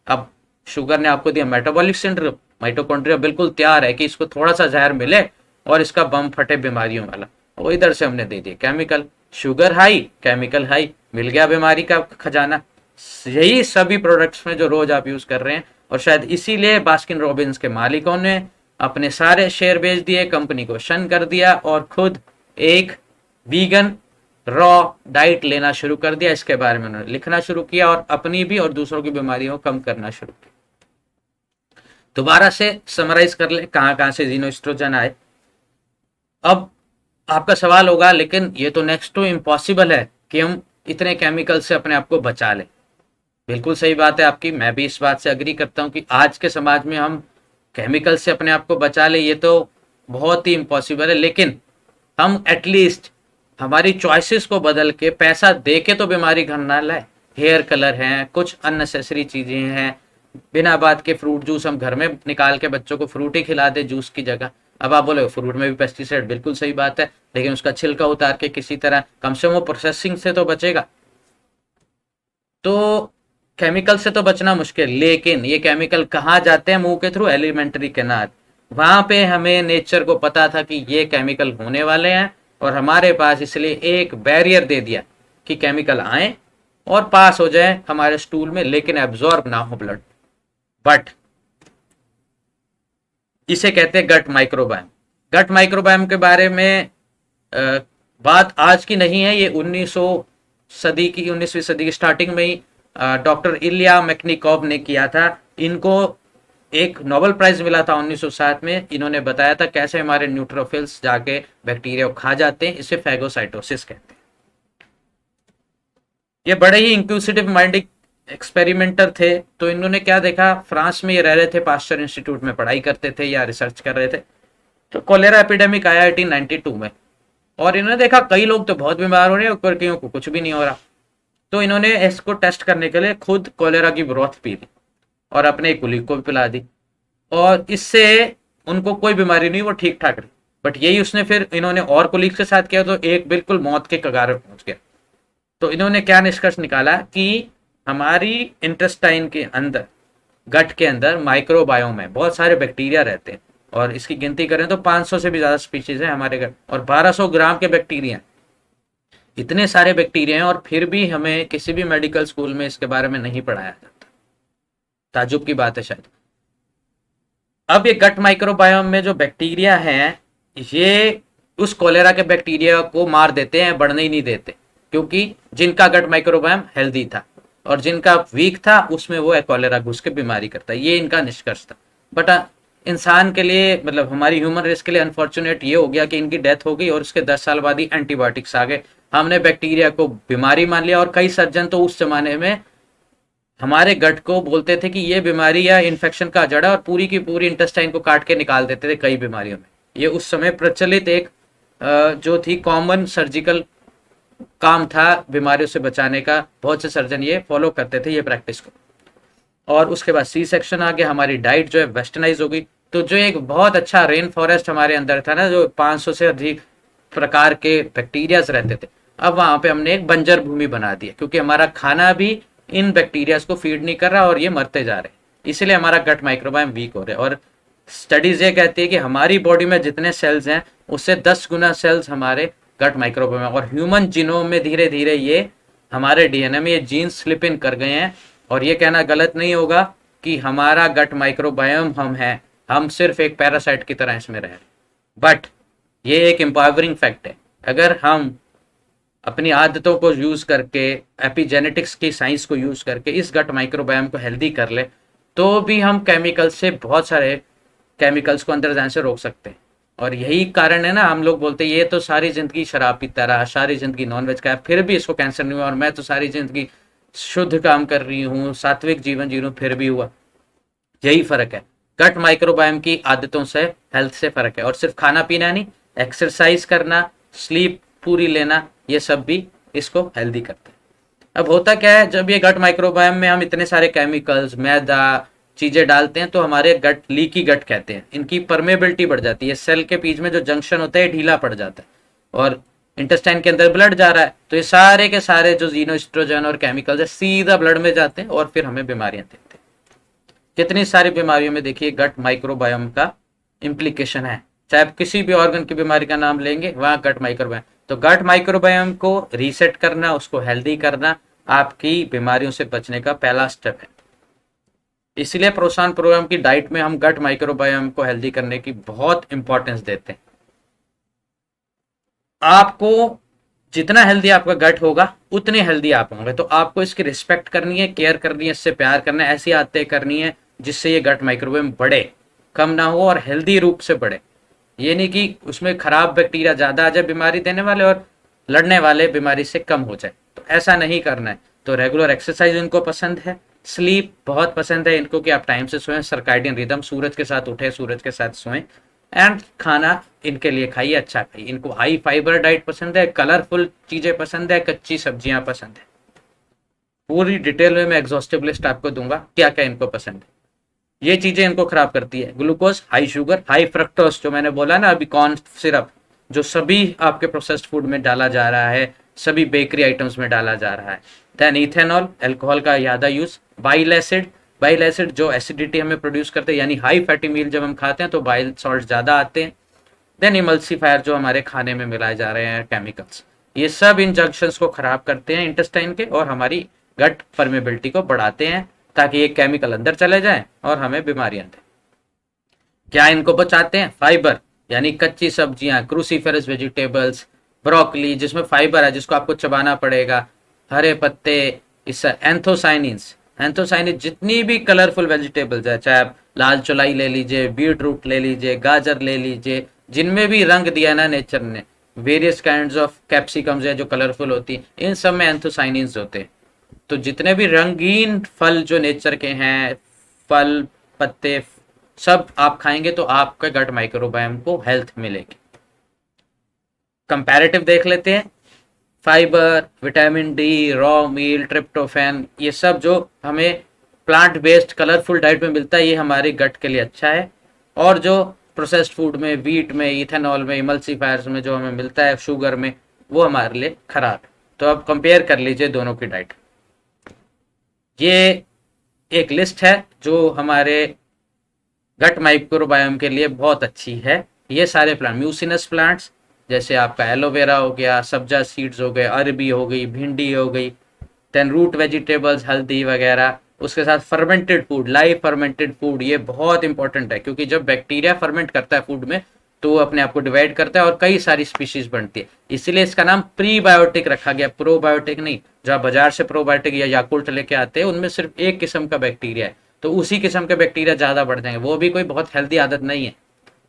अब शुगर ने आपको दिया मेटाबॉलिक सिंड्रोम, माइटोकॉन्ड्रिया बिल्कुल तैयार है कि इसको थोड़ा सा जहर मिले और इसका बम फटे बीमारियों वाला, वो इधर से हमने दे दिया chemical. Sugar high, chemical high, मिल गया बीमारी का खजाना। यही सभी प्रोडक्ट्स में जो रोज आप यूज कर रहे हैं। और शायद इसीलिए बास्किन रॉबिन्स के मालिकों ने अपने सारे शेयर बेच दिए, कंपनी को शन कर दिया और खुद एक वीगन रॉ डाइट लेना शुरू कर दिया। इसके बारे में उन्होंने लिखना शुरू किया और अपनी भी और दूसरों की बीमारियों को कम करना शुरू किया। दोबारा से समराइज कर ले कहां कहां से जीनोएस्ट्रोजन आए। अब आपका सवाल होगा, लेकिन ये तो नेक्स्ट टू इम्पॉसिबल है कि हम इतने केमिकल से अपने आप को बचा लें। बिल्कुल सही बात है आपकी, मैं भी इस बात से अग्री करता हूं कि आज के समाज में हम केमिकल से अपने आप को बचा ले, ये तो बहुत ही इम्पॉसिबल है। लेकिन हम एटलीस्ट हमारी चॉइसेस को बदल के पैसा दे के तो बीमारी घर ना लाए। हेयर कलर हैं, कुछ अननेसेसरी चीजें हैं, बिना बात के फ्रूट जूस हम घर में निकाल के बच्चों को फ्रूट ही खिला दे जूस की जगह। अब आप बोले फ्रूट में भी पेस्टिसाइड, बिल्कुल सही बात है, लेकिन उसका छिलका उतार के किसी तरह कम से कम वो प्रोसेसिंग से तो बचेगा। तो केमिकल से तो बचना मुश्किल, लेकिन ये केमिकल कहाँ जाते हैं? मुंह के थ्रू, एलिमेंट्री कैनाल। वहां पे हमें नेचर को पता था कि ये केमिकल होने वाले हैं और हमारे पास इसलिए एक बैरियर दे दिया कि केमिकल आए और पास हो जाए हमारे स्टूल में, लेकिन एब्जॉर्ब ना हो ब्लड। बट इसे कहते हैं गट माइक्रोबायम। गट माइक्रोबायम के बारे में बात आज की नहीं है, ये 19वीं सदी की स्टार्टिंग में ही डॉक्टर इलिया मैक्निकॉव ने किया था। इनको एक नोबेल प्राइज मिला था 1907 में। इन्होंने बताया था कैसे हमारे न्यूट्रोफिल्स जाके बैक्टीरिया को खा जाते हैं, इसे फैगोसाइटोसिस कहते हैं। ये बड़े ही इंक्विजिटिव माइंडेड एक्सपेरिमेंटर थे। तो इन्होंने क्या देखा, फ्रांस में ये रह रहे थे, पास्चर इंस्टीट्यूट में पढ़ाई करते थे या रिसर्च कर रहे थे। तो कोलेरा एपिडेमिक आया 1892 में, और इन्होंने देखा कई लोग तो बहुत बीमार हो रहे हैं और कईयों को कुछ भी नहीं हो रहा। तो इन्होंने इसको टेस्ट करने के लिए खुद कोलेरा की ब्रोथ पी ली और अपने एक कुलीग को भी पिला दी, और इससे उनको कोई बीमारी नहीं, वो ठीक ठाक रही। बट यही उसने फिर इन्होंने और कुलीग के साथ किया तो एक बिल्कुल मौत के कगार पर पहुंच गया। तो इन्होंने क्या निष्कर्ष निकाला कि हमारी इंटेस्टाइन के अंदर, गट के अंदर माइक्रोबायोम में बहुत सारे बैक्टीरिया रहते हैं, और इसकी गिनती करें तो 500 से भी ज्यादा स्पीशीज है हमारे गट, और 1200 ग्राम के बैक्टीरिया। इतने सारे बैक्टीरिया हैं और फिर भी हमें किसी भी मेडिकल स्कूल में इसके बारे में नहीं पढ़ाया जाता। ताजुब की बात है शायद। अब ये गट माइक्रोबायोम में जो बैक्टीरिया हैं, ये उस कोलेरा के बैक्टीरिया को मार देते हैं, बढ़ने ही नहीं देते, क्योंकि जिनका गट माइक्रोबायोम हेल्दी था और जिनका वीक था उसमें वो कोलेरा घुस के बीमारी करता है। ये इनका निष्कर्ष था। बट इंसान के लिए, मतलब हमारी ह्यूमन रेस के लिए अनफॉर्चुनेट ये हो गया कि इनकी डेथ हो गई और उसके 10 साल बाद ही एंटीबायोटिक्स आ गए। हमने बैक्टीरिया को बीमारी मान लिया, और कई सर्जन तो उस जमाने में हमारे गट को बोलते थे कि ये बीमारी या इन्फेक्शन का जड़ है, और पूरी की पूरी इंटेस्टाइन को काट के निकाल देते थे कई बीमारियों में। ये उस समय प्रचलित एक जो थी कॉमन सर्जिकल काम था बीमारियों से बचाने का। बहुत से सर्जन ये फॉलो करते थे ये प्रैक्टिस को। और उसके बाद सी सेक्शन आ गया, हमारी डाइट जो है वेस्टर्नाइज हो गई। तो जो एक बहुत अच्छा रेन फॉरेस्ट हमारे अंदर था ना, जो 500 से अधिक प्रकार के बैक्टीरियाज रहते थे, अब वहां पे हमने एक बंजर भूमि बना दिया, क्योंकि हमारा खाना भी इन बैक्टीरियाज को फीड नहीं कर रहा और ये मरते जा रहे, इसलिए हमारा गट माइक्रोबायोम वीक हो रहा है। और स्टडीज ये कहती है कि हमारी बॉडी में जितने सेल्स हैं उससे 10 गुना सेल्स हमारे गट माइक्रोबायोम, और ह्यूमन जीनोम में धीरे धीरे ये हमारे डीएनए में ये जीन स्लिप इन कर गए हैं। और ये कहना गलत नहीं होगा कि हमारा गट माइक्रोबायोम हम सिर्फ एक पैरासाइट की तरह इसमें रह रहे हैं, बट ये एक एम्पावरिंग फैक्ट है। अगर हम अपनी आदतों को यूज करके, एपिजेनेटिक्स की साइंस को यूज करके इस गट माइक्रोबायोम को हेल्दी कर ले, तो भी हम केमिकल से, बहुत सारे केमिकल्स को अंदर जाने से रोक सकते हैं। और यही कारण है ना, हम लोग बोलते हैं ये तो सारी जिंदगी शराब पीता रहा, सारी जिंदगी नॉनवेज खाया, फिर भी इसको कैंसर नहीं हुआ, और मैं तो सारी जिंदगी शुद्ध काम कर रही हूँ, सात्विक जीवन जी रही हूँ, फिर भी हुआ। यही फर्क है, गट माइक्रोबायोम की आदतों से, हेल्थ से फर्क है। और सिर्फ खाना पीना नहीं, एक्सरसाइज करना, स्लीप पूरी लेना, ये सब भी इसको हेल्दी करते हैं। अब होता क्या है, जब ये गट माइक्रोबायोम में हम इतने सारे केमिकल्स, मैदा, चीजें डालते हैं, तो हमारे गट, लीकी गट कहते हैं, इनकी परमेबिलिटी बढ़ जाती है, सेल के बीच में जो जंक्शन होता है ढीला पड़ जाता है, और इंटेस्टाइन के अंदर ब्लड जा रहा है, तो ये सारे के सारे जो जीनोएस्ट्रोजन और केमिकल्स है सीधा ब्लड में जाते हैं और फिर हमें बीमारियां देते हैं। कितनी सारी बीमारियों में देखिए गट माइक्रोबायोम का इम्प्लीकेशन है। चाहे आप किसी भी ऑर्गन की बीमारी का नाम लेंगे, वहां गट माइक्रोबायोम। तो गट माइक्रोबायोम को रीसेट करना, उसको हेल्दी करना, आपकी बीमारियों से बचने का पहला स्टेप है। इसलिए प्रोत्साहन प्रोग्राम की डाइट में हम गट माइक्रोबायोम को हेल्दी करने की बहुत इंपॉर्टेंस देते हैं। आपको जितना हेल्दी आपका गट होगा, उतने हेल्दी आप होंगे। तो आपको इसकी रिस्पेक्ट करनी है, केयर करनी है, इससे प्यार करना है, ऐसी आदतें करनी है जिससे ये गट माइक्रोबायोम बढ़े, कम ना हो और हेल्दी रूप से बढ़े। ये नहीं कि उसमें खराब बैक्टीरिया ज्यादा आ जाए बीमारी देने वाले, और लड़ने वाले बीमारी से कम हो जाए, तो ऐसा नहीं करना है। तो रेगुलर एक्सरसाइज इनको पसंद है, स्लीप बहुत पसंद है इनको, कि आप टाइम से सोएं, सर्काइडियन रिदम, सूरज के साथ उठे, सूरज के साथ सोएं, एंड खाना इनके लिए खाइए, अच्छा खाइए। इनको हाई फाइबर डाइट पसंद है, कलरफुल चीजें पसंद है, कच्ची सब्जियां पसंद है। पूरी डिटेल में मैं एग्जॉस्टिव लिस्ट आपको दूंगा क्या क्या इनको पसंद है। ये चीजें इनको खराब करती है, glucose, high sugar, high fructose, जो मैंने बोला ना अभी, कॉर्न सिरप, जो सभी आपके प्रोसेस्ड फूड में डाला जा रहा है, सभी बेकरी आइटम्स में डाला जा रहा है। देन इथेनॉल, अल्कोहल का ज्यादा use, bile acid, bile acid जो एसिडिटी हमें प्रोड्यूस करते हैं, यानी हाई फैटी मील जब हम खाते हैं तो बाइल सॉल्ट ज्यादा आते हैं। देन इमल्सीफायर, जो हमारे खाने में मिलाए जा रहे हैं केमिकल्स, ये सब इन जंक्शंस को खराब करते हैं इंटेस्टाइन के, और हमारी गट परमेबिलिटी को बढ़ाते हैं, ताकि ये केमिकल अंदर चले जाएं और हमें बीमारियां दें। क्या इनको बचाते हैं? फाइबर, यानी कच्ची सब्जियां, क्रूसीफेरस वेजिटेबल्स, ब्रोकली जिसमें फाइबर है, जिसको आपको चबाना पड़ेगा, हरे पत्ते, इस एंथोसाइनिन्स, एंथोसाइनिन जितनी भी कलरफुल वेजिटेबल्स है, चाहे आप लाल चौलाई ले लीजिए, बीट रूट ले लीजिए, गाजर ले लीजिए, जिनमें भी रंग दिया ना नेचर ने, वेरियस काइंड्स ऑफ कैप्सिकम्स है जो कलरफुल होती है, इन सब में एंथोसाइनिन्स होते हैं। तो जितने भी रंगीन फल जो नेचर के हैं, फल, पत्ते, सब आप खाएंगे तो आपके गट माइक्रोबायोम को हेल्थ मिलेगी। कंपैरेटिव देख लेते हैं, फाइबर, विटामिन डी, रॉ मील, ट्रिप्टोफैन, ये सब जो हमें प्लांट बेस्ड कलरफुल डाइट में मिलता है, ये हमारे गट के लिए अच्छा है। और जो प्रोसेस्ड फूड में, व्हीट में, इथेनॉल में, इमल्सीफायर्स में जो हमें मिलता है, शुगर में, वो हमारे लिए खराब है। तो अब कंपेयर कर लीजिए दोनों की डाइट। ये एक लिस्ट है जो हमारे गट माइक्रोबायोम के लिए बहुत अच्छी है। ये सारे प्लांट, म्यूसिनस प्लांट्स, जैसे आपका एलोवेरा हो गया, सब्जा सीड्स हो गए, अरबी हो गई, भिंडी हो गई, देन रूट वेजिटेबल्स, हल्दी वगैरह, उसके साथ fermented food, live fermented food, ये बहुत इंपॉर्टेंट है, क्योंकि जब बैक्टीरिया फर्मेंट करता है फूड में, तो वो अपने आप को डिवाइड करता है और कई सारी स्पीशीज बनती है, इसलिए इसका नाम प्रीबायोटिक रखा गया, प्रोबायोटिक नहीं। जो आप बाजार से प्रोबायोटिक या याकुल्ट लेके आते हैं, उनमें सिर्फ एक किस्म का बैक्टीरिया है, तो उसी किस्म के बैक्टीरिया ज्यादा बढ़ जाएंगे, वो भी कोई बहुत हेल्दी आदत नहीं है।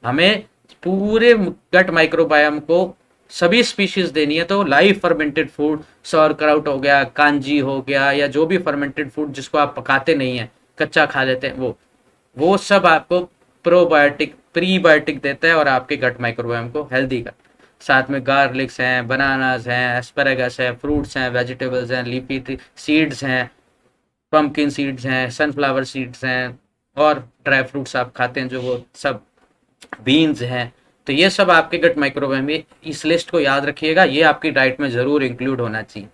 हमें पूरे गट माइक्रोबायोम को सभी स्पीशीज देनी है, तो लाइव फर्मेंटेड फूड, सौरक्राउट हो गया, कांजी हो गया, या जो भी फर्मेंटेड फूड जिसको आप पकाते नहीं है, कच्चा खा लेते हैं, वो सब आपको प्रोबायोटिक, प्रीबायोटिक देता है और आपके गट माइक्रोबायोम को हेल्दी करता है। साथ में गार्लिक्स हैं, बनानास हैं, एस्पैरागस है, फ्रूट्स हैं, वेजिटेबल्स हैं, लीफी सीड्स हैं, पंपकिन सीड्स हैं, सनफ्लावर सीड्स हैं, और ड्राई फ्रूट्स आप खाते हैं जो, वो सब, बीन्स हैं। तो ये सब आपके गट माइक्रोबायोम में, इस लिस्ट को याद रखिएगा, ये आपकी डाइट में जरूर इंक्लूड होना चाहिए।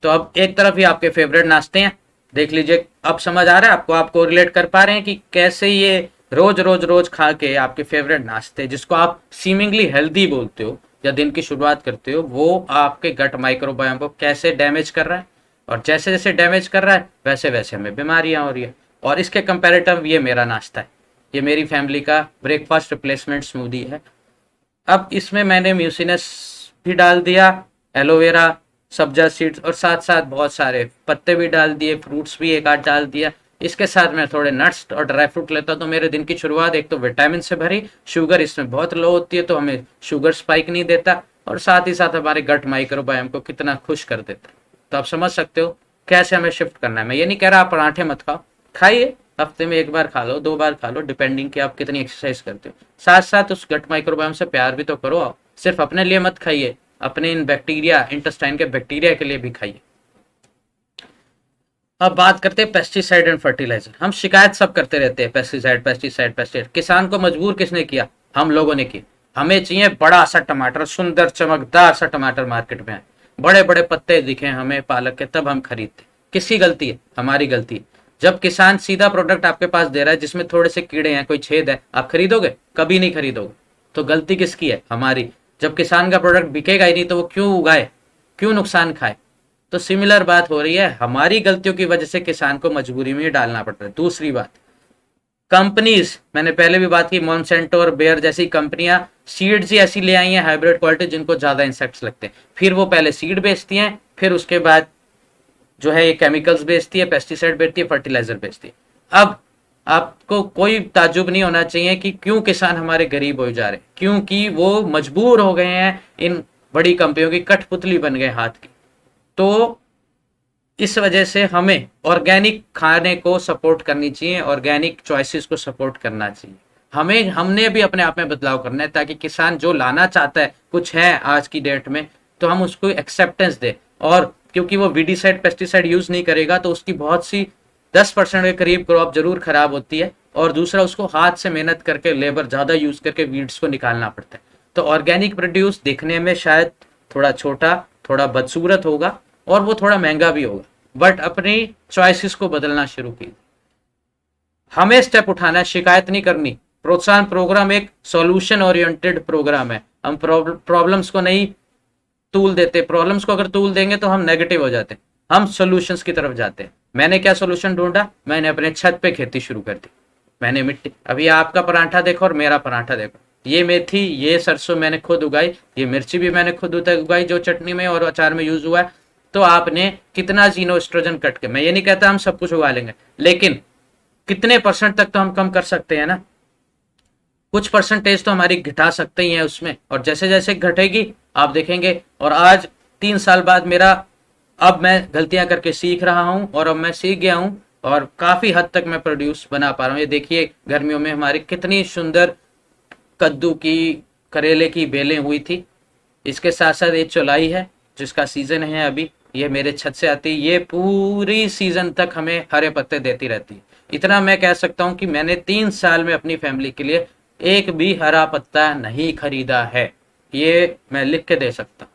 तो अब एक तरफ ही आपके फेवरेट नाश्ते हैं, देख लीजिए, अब समझ आ रहा है आपको, आपको रिलेट कर पा रहे हैं कि कैसे ये रोज रोज रोज खा के आपके फेवरेट नाश्ते, जिसको आप सीमिंगली हेल्दी बोलते हो या दिन की शुरुआत करते हो, वो आपके गट माइक्रोबायोम को कैसे डैमेज कर रहा है, और जैसे जैसे डैमेज कर रहा है वैसे वैसे हमें बीमारियां हो रही है। और इसके कंपैरेटिव ये मेरा नाश्ता है, ये मेरी फैमिली का ब्रेकफास्ट रिप्लेसमेंट स्मूदी है। अब इसमें मैंने म्यूसिनस भी डाल दिया, एलोवेरा, सब्जा सीड्स और साथ साथ बहुत सारे पत्ते भी डाल दिए, फ्रूट्स भी एक आध डाल दिया। इसके साथ मैं थोड़े नट्स और ड्राई फ्रूट लेता हूँ तो मेरे दिन की शुरुआत एक तो विटामिन से भरी, शुगर इसमें बहुत लो होती है तो हमें शुगर स्पाइक नहीं देता, और साथ ही साथ हमारे गट माइक्रोबायोम को कितना खुश कर देता है। तो आप समझ सकते हो कैसे हमें शिफ्ट करना है। मैं ये नहीं कह रहा आप पराठे मत खाओ, खाइए, हफ्ते में एक बार खा लो, 2 बार खा लो, डिपेंडिंग कि आप कितनी एक्सरसाइज करते हो। साथ साथ उस गट माइक्रोबायोम से प्यार भी तो करो आप, सिर्फ अपने लिए मत खाइए, अपने इन बैक्टीरिया, इंटेस्टाइन के बैक्टीरिया के लिए भी खाइए। अब बात करते हैं पेस्टिसाइड एंड फर्टिलाइजर। हम शिकायत सब करते रहते हैं, पेस्टिसाइड पेस्टिसाइड पेस्टिसाइड। किसान को मजबूर किसने किया? हम लोगों ने किया। हमें चाहिए बड़ा सा टमाटर, सुंदर चमकदार सा टमाटर मार्केट में है, बड़े बड़े पत्ते दिखे हमें पालक के, तब हम खरीदते। किसकी गलती है? हमारी गलती है। जब किसान सीधा प्रोडक्ट आपके पास दे रहा है जिसमें थोड़े से कीड़े हैं, कोई छेद है, आप खरीदोगे? कभी नहीं खरीदोगे। तो गलती किसकी है? हमारी। जब किसान का प्रोडक्ट बिकेगा ही नहीं तो वो क्यों उगाए, क्यों नुकसान खाए? तो सिमिलर बात हो रही है, हमारी गलतियों की वजह से किसान को मजबूरी में डालना पड़ रहा है। दूसरी बात, कंपनीज, मैंने पहले भी बात की, मॉन्सेंटो और बेयर जैसी कंपनियां सीड्स ही ऐसी ले आई हैं हाइब्रिड क्वालिटी जिनको ज्यादा इंसेक्ट्स लगते हैं। फिर वो पहले सीड बेचती हैं, फिर उसके बाद जो है ये केमिकल्स बेचती है, पेस्टिसाइड बेचती है, फर्टिलाइजर बेचती है। अब आपको कोई ताजुब नहीं होना चाहिए कि क्यों किसान हमारे गरीब हो जा रहे हैं, क्योंकि वो मजबूर हो गए हैं, इन बड़ी कंपनियों की कठपुतली बन गए हाथ की। तो इस वजह से हमें ऑर्गेनिक खाने को सपोर्ट करनी चाहिए, ऑर्गेनिक चॉइसेस को सपोर्ट करना चाहिए। हमने भी अपने आप में बदलाव करना है ताकि किसान जो लाना चाहता है कुछ है आज की डेट में तो हम उसको एक्सेप्टेंस दे। और क्योंकि वो वीडीसाइड पेस्टिसाइड यूज नहीं करेगा तो उसकी बहुत सी 10% के करीब क्रॉप जरूर खराब होती है, और दूसरा उसको हाथ से मेहनत करके लेबर ज्यादा यूज करके वीड्स को निकालना पड़ता है। तो ऑर्गेनिक प्रोड्यूस दिखने में शायद थोड़ा छोटा, थोड़ा बदसूरत होगा और वो थोड़ा महंगा भी होगा, बट अपनी चॉइसेस को बदलना शुरू कीजिए। हमें स्टेप उठाना है, शिकायत नहीं करनी। प्रोत्साहन प्रोग्राम एक सॉल्यूशन ओरिएंटेड प्रोग्राम है। हम प्रॉब्लम्स को नहीं तूल देते, प्रॉब्लम्स को अगर तूल देंगे तो हम नेगेटिव हो जाते हैं, हम सॉल्यूशंस की तरफ जाते हैं। मैंने क्या सॉल्यूशन ढूंढा? मैंने अपने छत पे खेती शुरू कर दी, मैंने मिट्टी, अभी आपका पराठा देखो और मेरा पराठा देखो, ये मेथी, ये सरसों मैंने खुद उगाई, ये मिर्ची भी मैंने खुद उगाई जो चटनी में और अचार में यूज हुआ है। तो आपने कितना जीनो एस्ट्रोजन कट के, मैं ये नहीं कहता हम सब कुछ उगा लेंगे, लेकिन कितने परसेंट तक तो हम कम कर सकते हैं ना, कुछ परसेंटेज तो हमारी घटा सकते ही हैं उसमें। और जैसे जैसे घटेगी आप देखेंगे, और आज 3 साल बाद मेरा, अब मैं गलतियां करके सीख रहा हूं और अब मैं सीख गया हूं और काफी हद तक मैं प्रोड्यूस बना पा रहा हूं। ये देखिए गर्मियों में हमारी कितनी सुंदर कद्दू की, करेले की बेलें हुई थी। इसके साथ साथ ये चौलाई है जिसका सीजन है अभी, ये मेरे छत से आती है, ये पूरी सीजन तक हमें हरे पत्ते देती रहती है। इतना मैं कह सकता हूँ कि मैंने 3 साल में अपनी फैमिली के लिए एक भी हरा पत्ता नहीं खरीदा है, ये मैं लिख के दे सकता हूँ।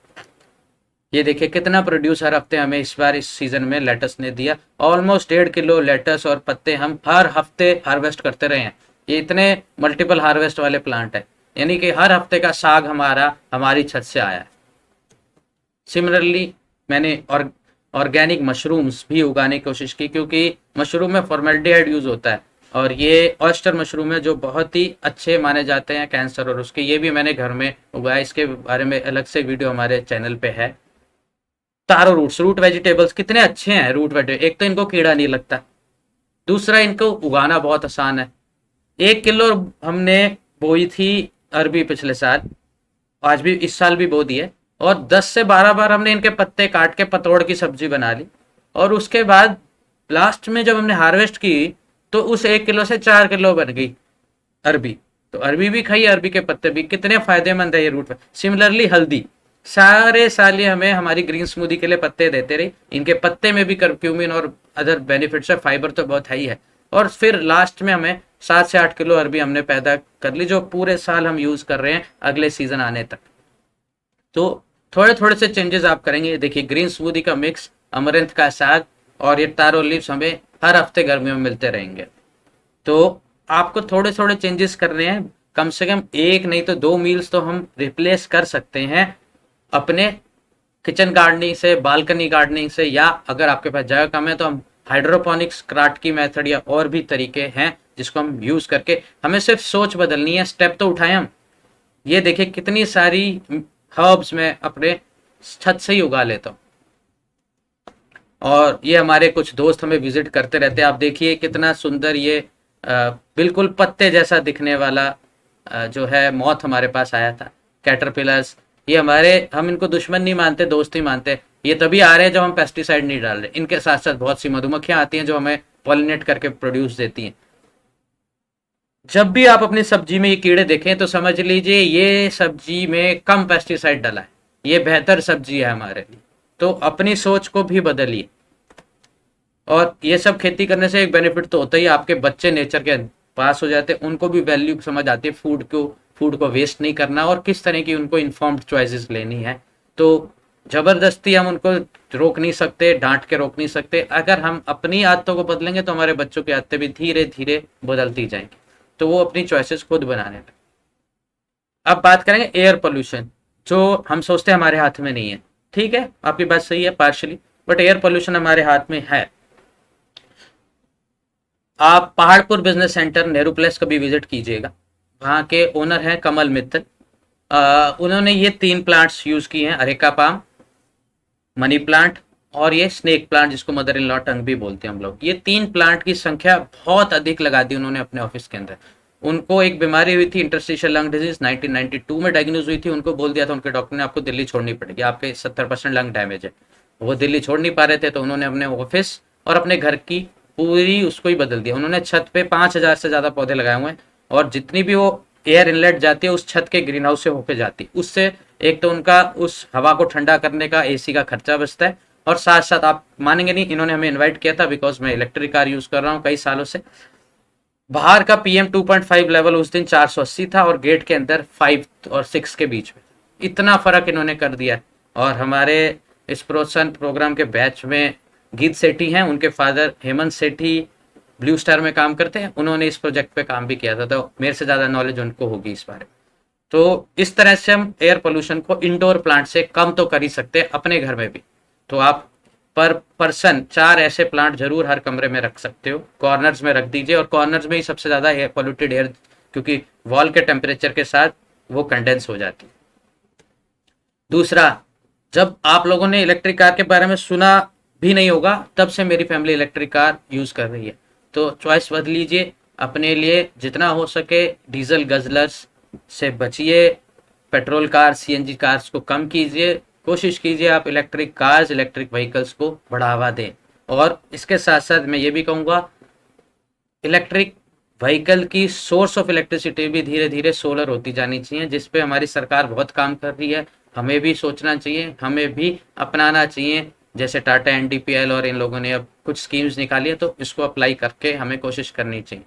ये देखिए कितना प्रोड्यूस हर हफ्ते हमें इस बार इस सीजन में लेटस ने दिया, ऑलमोस्ट 1.5 किलो लेटस और पत्ते हम हर हफ्ते हार्वेस्ट करते रहे हैं। ये इतने मल्टीपल हार्वेस्ट वाले प्लांट है, यानी कि हर हफ्ते का साग हमारी छत से आया है। सिमिलरली मैंने ऑर्गेनिक मशरूम्स भी उगाने की कोशिश की, क्योंकि मशरूम में फॉर्मेल्डिहाइड यूज होता है और ये ऑयस्टर मशरूम है जो बहुत ही अच्छे माने जाते हैं कैंसर और उसके, ये भी मैंने घर में उगाया। इसके बारे में अलग से वीडियो हमारे चैनल पे है। तारो रूट्स, रूट वेजिटेबल्स कितने अच्छे हैं रूट वेजिटेबल, एक तो इनको कीड़ा नहीं लगता, दूसरा इनको उगाना बहुत आसान है। 1 किलो हमने बोई थी अरबी पिछले साल, आज भी इस साल भी बो दी है, और 10 से 12 बार हमने इनके पत्ते काट के पतोड़ की सब्जी बना ली। और उसके बाद लास्ट में जब हमने हार्वेस्ट की तो उस 1 किलो से 4 किलो बन गई अरबी। तो अरबी भी खाई, अरबी के पत्ते भी कितने फायदेमंद है ये रूट। सिमिलरली हल्दी, सारे साल ये हमें हमारी ग्रीन स्मूदी के लिए पत्ते देते रही, इनके पत्ते में भी कर्क्यूमिन और अदर बेनिफिट्स है, फाइबर तो बहुत है ही है। और फिर लास्ट में हमें 7 से 8 किलो अरबी हमने पैदा कर ली जो पूरे साल हम यूज कर रहे हैं अगले सीजन आने तक। तो थोड़े थोड़े से चेंजेस आप करेंगे। देखिए ग्रीन स्मूदी का मिक्स, अमरंथ का साग और ये तारो लीव्स हमें हर हफ्ते गर्मियों में मिलते रहेंगे। तो आपको थोड़े थोड़े चेंजेस करने हैं, कम से कम 1 नहीं तो 2 मील्स तो हम रिप्लेस कर सकते हैं अपने किचन गार्डनिंग से, बालकनी गार्डनिंग से, या अगर आपके पास जगह कम है तो हम हाइड्रोपोनिक्स, क्राट की मेथड या और भी तरीके हैं जिसको हम यूज करके, हमें सिर्फ सोच बदलनी है, स्टेप तो उठाएं हम। ये देखिए कितनी सारी हर्ब्स मैं अपने छत से ही उगा लेता हूँ, और ये हमारे कुछ दोस्त हमें विजिट करते रहते हैं। आप देखिए कितना सुंदर ये बिल्कुल पत्ते जैसा दिखने वाला जो है मौत हमारे पास आया था, कैटरपिलर्स। ये हमारे, हम इनको दुश्मन नहीं मानते, दोस्त ही मानते। ये तभी आ रहे हैं जब हम पेस्टिसाइड नहीं डाल रहे। इनके साथ साथ बहुत सी मधुमक्खियां आती हैं जो हमें पॉलिनेट करके प्रोड्यूस देती हैं। जब भी आप अपनी सब्जी में ये कीड़े देखें तो समझ लीजिए ये सब्जी में कम पेस्टिसाइड डाला है, ये बेहतर सब्जी है हमारे लिए। तो अपनी सोच को भी बदलिए। और ये सब खेती करने से एक बेनिफिट तो होता ही, आपके बच्चे नेचर के पास हो जाते हैं, उनको भी वैल्यू समझ आती है फूड को वेस्ट नहीं करना और किस तरह की उनको इन्फॉर्म्ड चॉइसेस लेनी है। तो जबरदस्ती हम उनको रोक नहीं सकते, डांट के रोक नहीं सकते। अगर हम अपनी आदतों को बदलेंगे तो हमारे बच्चों की आदतें भी धीरे धीरे बदलती जाएंगी, तो वो अपनी चॉइसेस खुद बनाने लगे। अब बात करेंगे एयर पोल्यूशन, जो हम सोचते हैं हमारे हाथ में नहीं है। ठीक है, आपकी बात सही है पार्शली, बट एयर पोल्यूशन हमारे हाथ में है। आप Paharpur business centre Nehru place कभी विजिट कीजिएगा, वहाँ के ओनर हैं कमल मित्तल। उन्होंने ये 3 प्लांट्स यूज किए हैं, अरेका पाम, मनी प्लांट और ये स्नेक प्लांट जिसको मदर इन लॉ टंग भी बोलते हैं हम लोग। ये 3 प्लांट की संख्या बहुत अधिक लगा दी उन्होंने अपने ऑफिस के अंदर। उनको एक बीमारी हुई थी, इंटरस्टिशियल लंग डिजीज, 1992 में डायग्नोज हुई थी। उनको बोल दिया था उनके डॉक्टर ने आपको दिल्ली छोड़नी पड़ेगी, आपके 70% लंग डैमेज है। वो दिल्ली छोड़ नहीं पा रहे थे, तो उन्होंने अपने ऑफिस और अपने घर की पूरी उसको ही बदल दिया। उन्होंने छत पे 5,000 से ज्यादा पौधे लगाए हुए हैं, और जितनी भी वो एयर इनलेट जाती है उस छत के ग्रीन हाउस से होकर जाती, उससे एक तो उनका उस हवा को ठंडा करने का एसी का खर्चा बचता है, और साथ साथ आप मानेंगे नहीं, इन्होंने हमें इनवाइट किया था बिकॉज मैं इलेक्ट्रिक कार यूज कर रहा हूँ कई सालों से। बाहर का PM 2.5 लेवल उस दिन 480 था और गेट के अंदर 5 और 6 के बीच में। इतना फर्क इन्होंने कर दिया। और हमारे इस प्रोत्साहन प्रोग्राम के बैच में गीत सेठी हैं, उनके फादर हेमंत सेठी ब्लू स्टार में काम करते हैं, उन्होंने इस प्रोजेक्ट पे काम भी किया था, तो मेरे से ज़्यादा नॉलेज उनको होगी इस बारे में। तो इस तरह से हम एयर पोल्यूशन को इंडोर प्लांट से कम तो कर ही सकते हैं अपने घर में भी। तो आप पर पर्सन 4 ऐसे प्लांट जरूर हर कमरे में रख सकते हो, कॉर्नर्स में रख दीजिए, और कॉर्नर्स में ही सबसे ज़्यादा एयर पोल्यूटेड एयर, क्योंकि वॉल के टेम्परेचर के साथ वो कंडेंस हो जाती है। दूसरा, जब आप लोगों ने इलेक्ट्रिक कार के बारे में सुना भी नहीं होगा, तब से मेरी फैमिली इलेक्ट्रिक कार यूज कर रही है। तो चॉइस बदल लीजिए अपने लिए, जितना हो सके डीजल गजलर्स से बचिए, पेट्रोल कार CNG कार्स को कम कीजिए, कोशिश कीजिए आप इलेक्ट्रिक कार्स, इलेक्ट्रिक व्हीकल्स को बढ़ावा दें। और इसके साथ साथ मैं ये भी कहूँगा, इलेक्ट्रिक व्हीकल की सोर्स ऑफ इलेक्ट्रिसिटी भी धीरे धीरे सोलर होती जानी चाहिए, जिस पे हमारी सरकार बहुत काम कर रही है। हमें भी सोचना चाहिए, हमें भी अपनाना चाहिए। जैसे टाटा NDPL और इन लोगों ने अब कुछ स्कीम्स निकाली है, तो इसको अप्लाई करके हमें कोशिश करनी चाहिए।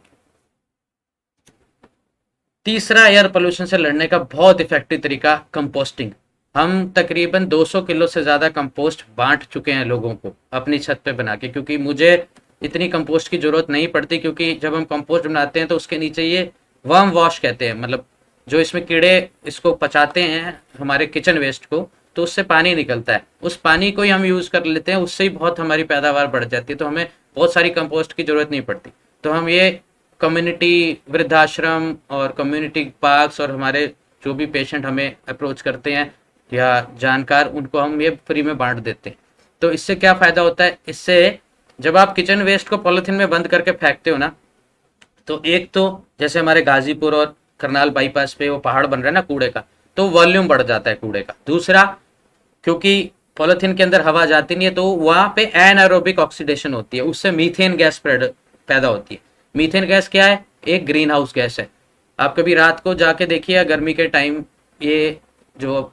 तीसरा, एयर पोल्यूशन से लड़ने का बहुत इफेक्टिव तरीका कंपोस्टिंग। हम तकरीबन 200 किलो से ज़्यादा कंपोस्ट बांट चुके हैं लोगों को अपनी छत पे बना के, क्योंकि मुझे इतनी कंपोस्ट की ज़रूरत नहीं पड़ती, क्योंकि जब हम कंपोस्ट बनाते हैं तो उसके नीचे ये वर्म वॉश कहते हैं, मतलब जो इसमें कीड़े इसको पचाते हैं हमारे किचन वेस्ट को, तो उससे पानी निकलता है, उस पानी को ही हम यूज़ कर लेते हैं, उससे ही बहुत हमारी पैदावार बढ़ जाती है। तो हमें बहुत सारी कंपोस्ट की ज़रूरत नहीं पड़ती। तो हम ये कम्युनिटी वृद्धाश्रम और कम्युनिटी पार्क्स और हमारे जो भी पेशेंट हमें अप्रोच करते हैं या जानकार, उनको हम ये फ्री में बांट देते हैं। तो इससे क्या फ़ायदा होता है, इससे जब आप किचन वेस्ट को पॉलीथीन में बंद करके फेंकते हो ना, तो एक तो जैसे हमारे गाजीपुर और करनाल बाईपास पे वो पहाड़ बन रहा है ना कूड़े का, तो वॉल्यूम बढ़ जाता है कूड़े का। दूसरा, क्योंकि पॉलीथीन के अंदर हवा जाती नहीं है, तो वहाँ पे एनारोबिक ऑक्सीडेशन होती है, उससे मीथेन गैस पैदा होती है। मीथेन गैस क्या है? एक ग्रीन हाउस गैस है। आप कभी रात को जाके देखिए गर्मी के टाइम, ये जो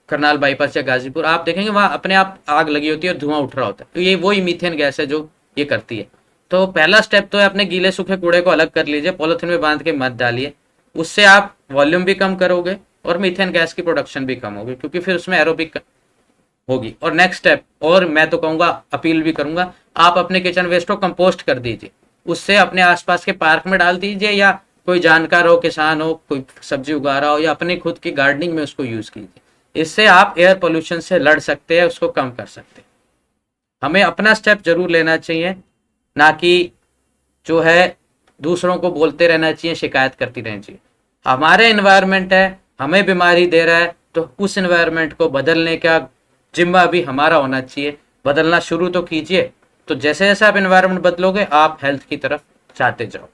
करनाल बाईपास या गाजीपुर, आप देखेंगे वहाँ अपने आप आग लगी होती है और धुआं उठ रहा होता है, तो ये वही मीथेन गैस है जो ये करती है। तो पहला स्टेप तो है अपने गीले सूखे कूड़े को अलग कर लीजिए, पॉलीथीन में बांध के मत डालिए, उससे आप वॉल्यूम भी कम करोगे और मीथेन गैस की प्रोडक्शन भी कम होगी, क्योंकि फिर उसमें एरोबिक होगी। और नेक्स्ट स्टेप, और मैं तो कहूँगा, अपील भी करूँगा, आप अपने किचन वेस्ट को कंपोस्ट कर दीजिए, उससे अपने आसपास के पार्क में डाल दीजिए, या कोई जानकार हो, किसान हो, कोई सब्जी उगा रहा हो, या अपनी खुद की गार्डनिंग में उसको यूज कीजिए। इससे आप एयर पोल्यूशन से लड़ सकते हैं, उसको कम कर सकते हैं। हमें अपना स्टेप जरूर लेना चाहिए, ना कि जो है दूसरों को बोलते रहना चाहिए, शिकायत करती रहनी चाहिए। हमारे इन्वायरमेंट है, हमें बीमारी दे रहा है, तो उस इन्वायरमेंट को बदलने का जिम्मा भी हमारा होना चाहिए। बदलना शुरू तो कीजिए। तो जैसे जैसे आप इन्वायरमेंट बदलोगे, आप हेल्थ की तरफ जाते जाओ।